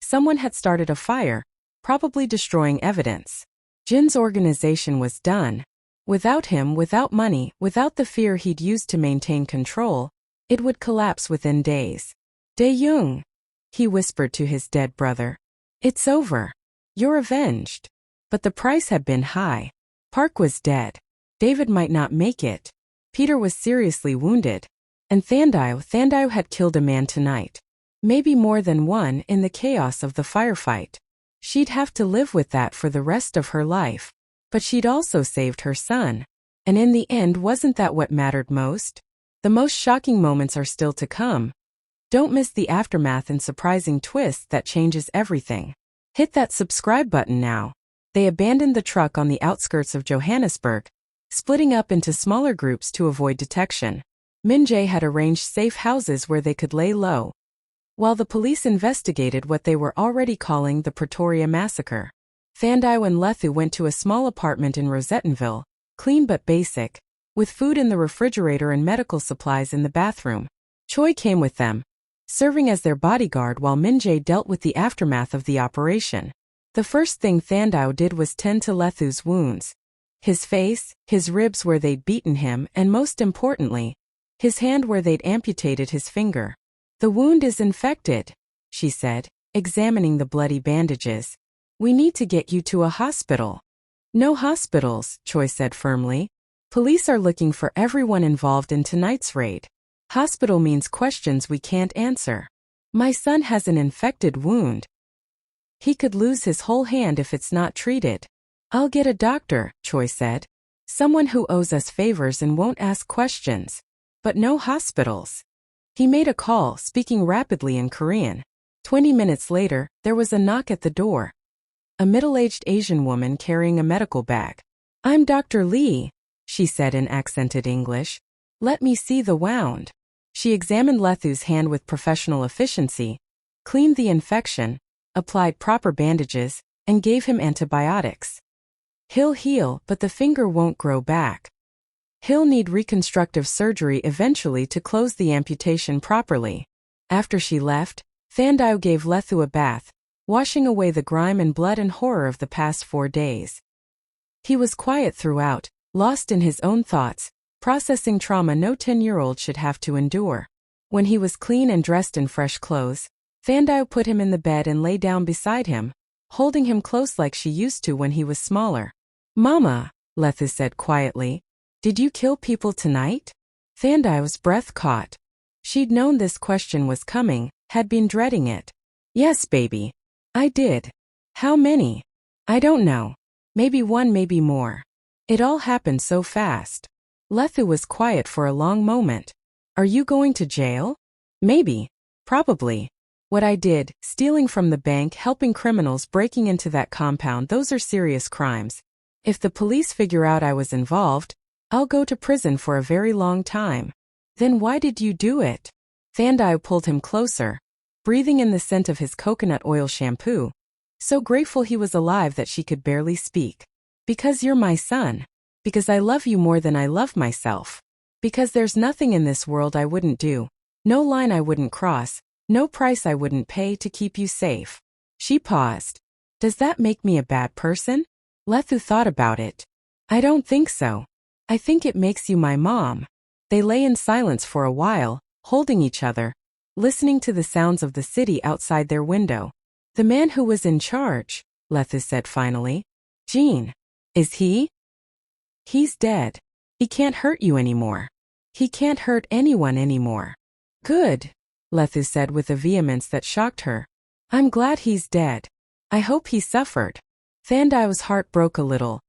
Someone had started a fire, probably destroying evidence. Jin's organization was done. Without him, without money, without the fear he'd used to maintain control, it would collapse within days. "Dae-young," he whispered to his dead brother. "It's over. You're avenged." But the price had been high. Park was dead. David might not make it. Peter was seriously wounded. And Thandiwe had killed a man tonight. Maybe more than one in the chaos of the firefight. She'd have to live with that for the rest of her life. But she'd also saved her son. And in the end, wasn't that what mattered most? The most shocking moments are still to come. Don't miss the aftermath and surprising twist that changes everything. Hit that subscribe button now. They abandoned the truck on the outskirts of Johannesburg, splitting up into smaller groups to avoid detection. Min-jae had arranged safe houses where they could lay low, while the police investigated what they were already calling the Pretoria Massacre. Thandiwe and Lethu went to a small apartment in Rosettenville, clean but basic, with food in the refrigerator and medical supplies in the bathroom. Choi came with them, serving as their bodyguard while Min-jae dealt with the aftermath of the operation. The first thing Thandiwe did was tend to Lethu's wounds. His face, his ribs where they'd beaten him, and most importantly, his hand where they'd amputated his finger. "The wound is infected," she said, examining the bloody bandages. "We need to get you to a hospital." "No hospitals," Choi said firmly. "Police are looking for everyone involved in tonight's raid. Hospital means questions we can't answer. My son has an infected wound. He could lose his whole hand if it's not treated." "I'll get a doctor," Choi said. "Someone who owes us favors and won't ask questions. But no hospitals." He made a call, speaking rapidly in Korean. 20 minutes later, there was a knock at the door. A middle-aged Asian woman carrying a medical bag. "I'm Dr. Lee," she said in accented English. "Let me see the wound." She examined Lethu's hand with professional efficiency, cleaned the infection, applied proper bandages, and gave him antibiotics. "He'll heal, but the finger won't grow back. He'll need reconstructive surgery eventually to close the amputation properly." After she left, Thandiwe gave Lethu a bath, washing away the grime and blood and horror of the past 4 days. He was quiet throughout, lost in his own thoughts, processing trauma no 10-year-old should have to endure. When he was clean and dressed in fresh clothes, Thandiwe put him in the bed and lay down beside him, holding him close like she used to when he was smaller. "Mama," Lethu said quietly, "did you kill people tonight?" Thandiwe's breath caught. She'd known this question was coming, had been dreading it. "Yes, baby. I did." "How many?" "I don't know. Maybe 1, maybe more. It all happened so fast." Lethu was quiet for a long moment. "Are you going to jail?" "Maybe. Probably. What I did, stealing from the bank, helping criminals, breaking into that compound, those are serious crimes. If the police figure out I was involved, I'll go to prison for a very long time." "Then why did you do it?" Thandiwe pulled him closer, breathing in the scent of his coconut oil shampoo, so grateful he was alive that she could barely speak. "Because you're my son. Because I love you more than I love myself. Because there's nothing in this world I wouldn't do, no line I wouldn't cross, no price I wouldn't pay to keep you safe." She paused. "Does that make me a bad person?" Lethu thought about it. "I don't think so. I think it makes you my mom." They lay in silence for a while, holding each other, listening to the sounds of the city outside their window. "The man who was in charge," Lethu said finally. "Gene. Is he?" "He's dead. He can't hurt you anymore. He can't hurt anyone anymore." "Good," Lethu said with a vehemence that shocked her. "I'm glad he's dead. I hope he suffered." Thandiwe's heart broke a little,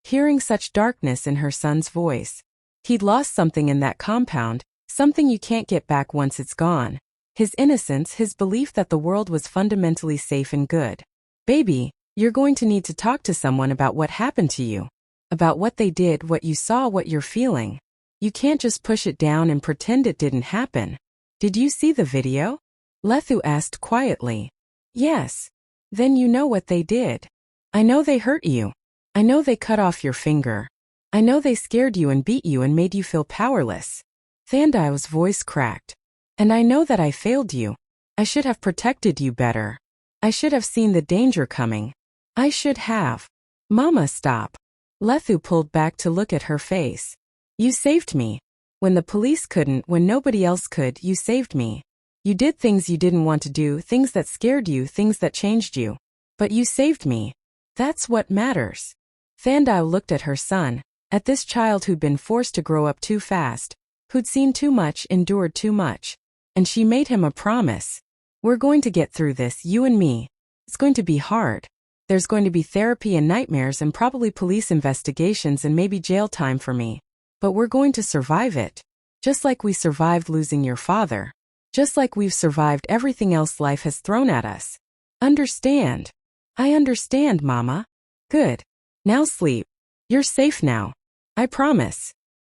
hearing such darkness in her son's voice. He'd lost something in that compound, something you can't get back once it's gone. His innocence, his belief that the world was fundamentally safe and good. "Baby, you're going to need to talk to someone about what happened to you. About what they did, what you saw, what you're feeling. You can't just push it down and pretend it didn't happen." "Did you see the video?" Lethu asked quietly. "Yes." "Then you know what they did." "I know they hurt you. I know they cut off your finger. I know they scared you and beat you and made you feel powerless." Thandiwe's voice cracked. "And I know that I failed you. I should have protected you better. I should have seen the danger coming. I should have." "Mama, stop." Lethu pulled back to look at her face. "You saved me. When the police couldn't, when nobody else could, you saved me. You did things you didn't want to do, things that scared you, things that changed you. But you saved me. That's what matters." Thandiwe looked at her son, at this child who'd been forced to grow up too fast, who'd seen too much, endured too much. And she made him a promise. "We're going to get through this, you and me. It's going to be hard. There's going to be therapy and nightmares and probably police investigations and maybe jail time for me. But we're going to survive it. Just like we survived losing your father. Just like we've survived everything else life has thrown at us. Understand?" "I understand, Mama." "Good. Now sleep. You're safe now. I promise."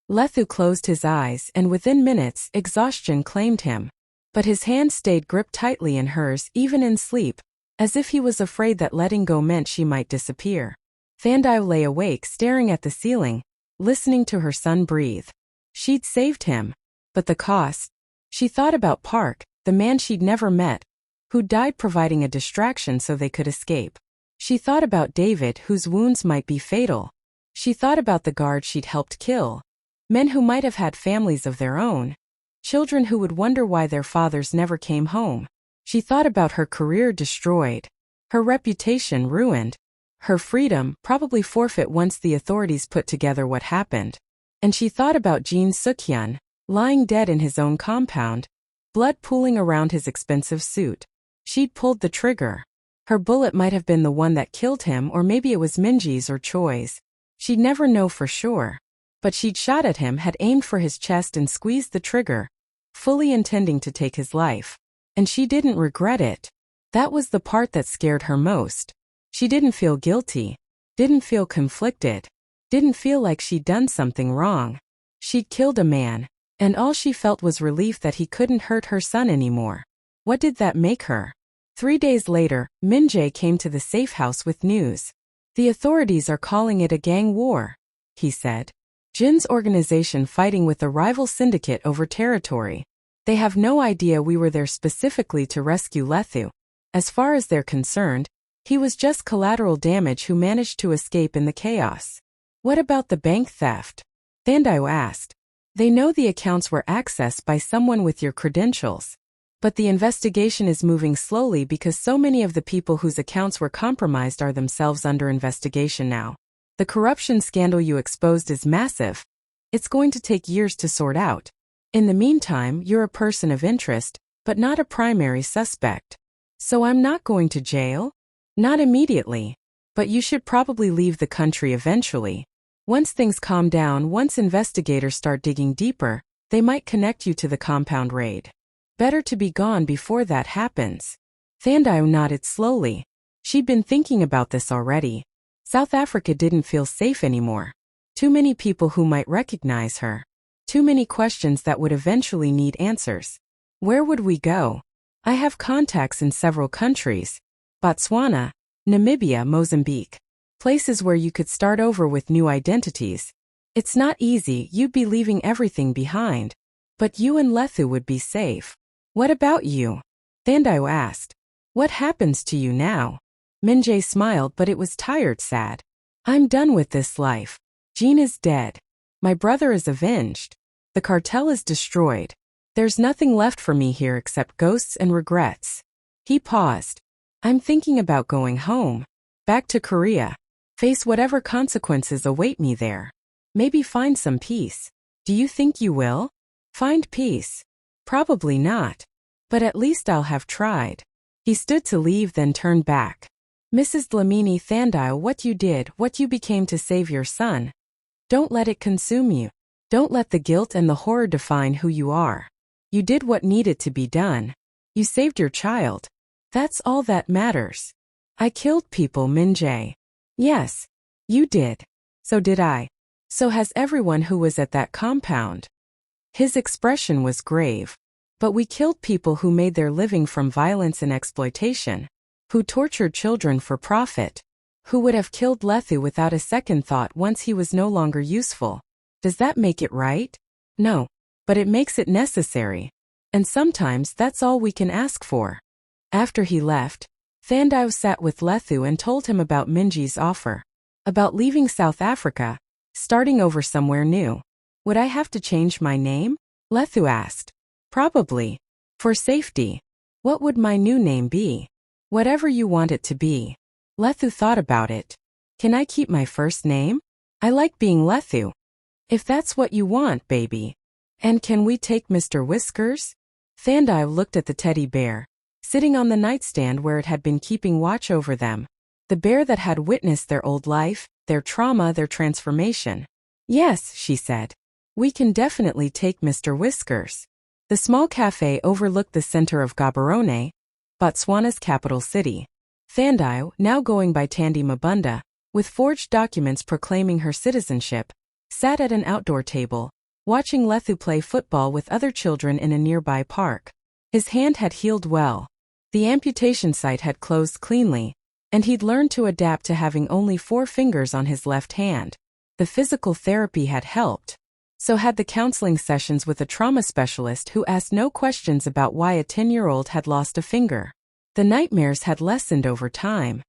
Lethu closed his eyes and within minutes exhaustion claimed him. But his hand stayed gripped tightly in hers even in sleep, as if he was afraid that letting go meant she might disappear. Thandiwe lay awake staring at the ceiling, listening to her son breathe. She'd saved him. But the cost? She thought about Park, the man she'd never met, who died providing a distraction so they could escape. She thought about David, whose wounds might be fatal. She thought about the guard she'd helped kill. Men who might have had families of their own. Children who would wonder why their fathers never came home. She thought about her career destroyed. Her reputation ruined. Her freedom probably forfeit once the authorities put together what happened. And she thought about Jin Suk-hyun, lying dead in his own compound, blood pooling around his expensive suit. She'd pulled the trigger. Her bullet might have been the one that killed him, or maybe it was Minji's or Choi's. She'd never know for sure. But she'd shot at him, had aimed for his chest and squeezed the trigger, fully intending to take his life. And she didn't regret it. That was the part that scared her most. She didn't feel guilty, didn't feel conflicted, didn't feel like she'd done something wrong. She'd killed a man, and all she felt was relief that he couldn't hurt her son anymore. What did that make her? 3 days later, Min-jae came to the safe house with news. "The authorities are calling it a gang war," he said. "Jin's organization fighting with a rival syndicate over territory. They have no idea we were there specifically to rescue Lethu. As far as they're concerned, he was just collateral damage who managed to escape in the chaos. What about the bank theft? Thandiwe asked. They know the accounts were accessed by someone with your credentials. But the investigation is moving slowly because so many of the people whose accounts were compromised are themselves under investigation now. The corruption scandal you exposed is massive. It's going to take years to sort out. In the meantime, you're a person of interest, but not a primary suspect. So I'm not going to jail? Not immediately. But you should probably leave the country eventually. Once things calm down, once investigators start digging deeper, they might connect you to the compound raid. Better to be gone before that happens. Thandiwe nodded slowly. She'd been thinking about this already. South Africa didn't feel safe anymore. Too many people who might recognize her. Too many questions that would eventually need answers. Where would we go? I have contacts in several countries. Botswana, Namibia, Mozambique. Places where you could start over with new identities. It's not easy, you'd be leaving everything behind. But you and Lethu would be safe. What about you? Thandiwe asked. What happens to you now? Minjae smiled, but it was tired sad. I'm done with this life. Jean is dead. My brother is avenged. The cartel is destroyed. There's nothing left for me here except ghosts and regrets. He paused. I'm thinking about going home. Back to Korea. Face whatever consequences await me there. Maybe find some peace. Do you think you will? Find peace? Probably not. But at least I'll have tried. He stood to leave, then turned back. Mrs. Dlamini, Thandiwe, what you did, what you became to save your son. Don't let it consume you. Don't let the guilt and the horror define who you are. You did what needed to be done. You saved your child. That's all that matters. I killed people, Minjae. Yes. You did. So did I. So has everyone who was at that compound. His expression was grave. But we killed people who made their living from violence and exploitation. Who tortured children for profit. Who would have killed Lethu without a second thought once he was no longer useful. Does that make it right? No. But it makes it necessary. And sometimes that's all we can ask for. After he left, Thandiwe sat with Lethu and told him about Minjae's offer. About leaving South Africa, starting over somewhere new. Would I have to change my name? Lethu asked. Probably. For safety. What would my new name be? Whatever you want it to be. Lethu thought about it. Can I keep my first name? I like being Lethu. If that's what you want, baby. And can we take Mr. Whiskers? Thandiwe looked at the teddy bear, sitting on the nightstand where it had been keeping watch over them. The bear that had witnessed their old life, their trauma, their transformation. Yes, she said. We can definitely take Mr. Whiskers. The small cafe overlooked the center of Gaborone, Botswana's capital city. Thandiwe, now going by Thandi Mabunda, with forged documents proclaiming her citizenship, sat at an outdoor table, watching Lethu play football with other children in a nearby park. His hand had healed well. The amputation site had closed cleanly, and he'd learned to adapt to having only 4 fingers on his left hand. The physical therapy had helped. So had the counseling sessions with a trauma specialist who asked no questions about why a 10-year-old had lost a finger. The nightmares had lessened over time.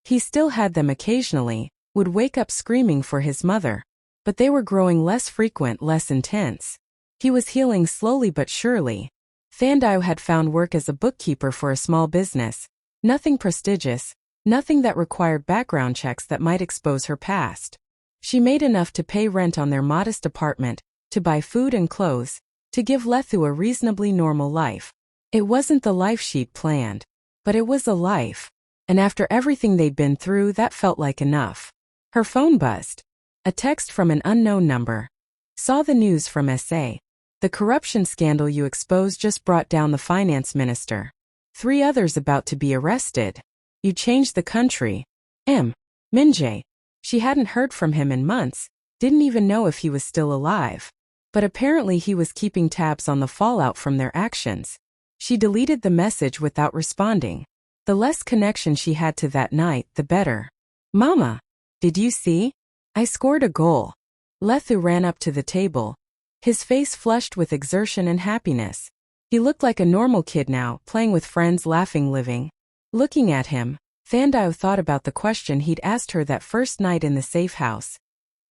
He still had them occasionally, would wake up screaming for his mother, but they were growing less frequent, less intense. He was healing slowly but surely. Thandiwe had found work as a bookkeeper for a small business. Nothing prestigious, nothing that required background checks that might expose her past. She made enough to pay rent on their modest apartment, to buy food and clothes, to give Lethu a reasonably normal life. It wasn't the life she'd planned, but it was a life. And after everything they'd been through, that felt like enough. Her phone buzzed. A text from an unknown number. Saw the news from SA. The corruption scandal you exposed just brought down the finance minister. 3 others about to be arrested. You changed the country. Minjae. She hadn't heard from him in months, didn't even know if he was still alive. But apparently he was keeping tabs on the fallout from their actions. She deleted the message without responding. The less connection she had to that night, the better. Mama, did you see? I scored a goal. Lethu ran up to the table, his face flushed with exertion and happiness. He looked like a normal kid now, playing with friends, laughing, living. Looking at him, Thandiwe thought about the question he'd asked her that first night in the safe house.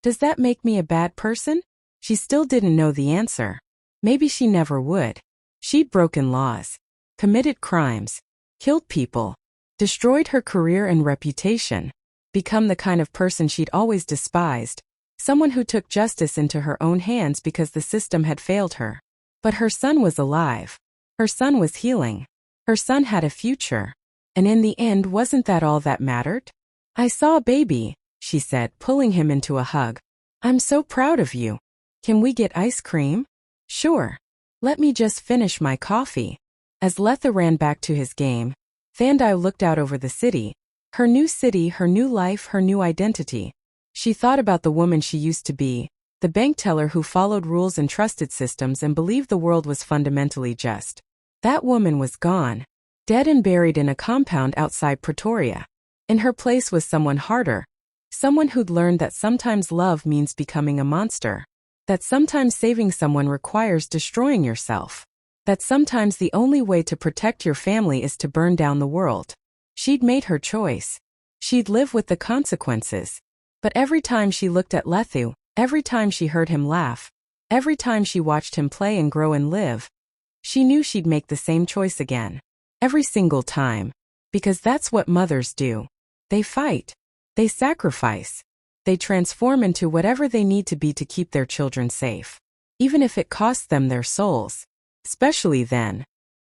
Does that make me a bad person? She still didn't know the answer. Maybe she never would. She'd broken laws, committed crimes, killed people, destroyed her career and reputation, become the kind of person she'd always despised, someone who took justice into her own hands because the system had failed her. But her son was alive. Her son was healing. Her son had a future. And in the end, wasn't that all that mattered? I saw a baby, she said, pulling him into a hug. I'm so proud of you. Can we get ice cream? Sure. Let me just finish my coffee. As Letha ran back to his game, Thandiwe looked out over the city. Her new city, her new life, her new identity. She thought about the woman she used to be, the bank teller who followed rules and trusted systems and believed the world was fundamentally just. That woman was gone, dead and buried in a compound outside Pretoria. In her place was someone harder, someone who'd learned that sometimes love means becoming a monster, that sometimes saving someone requires destroying yourself, that sometimes the only way to protect your family is to burn down the world. She'd made her choice. She'd live with the consequences. But every time she looked at Letha, every time she heard him laugh, every time she watched him play and grow and live, she knew she'd make the same choice again. Every single time. Because that's what mothers do. They fight. They sacrifice. They transform into whatever they need to be to keep their children safe. Even if it costs them their souls. Especially then.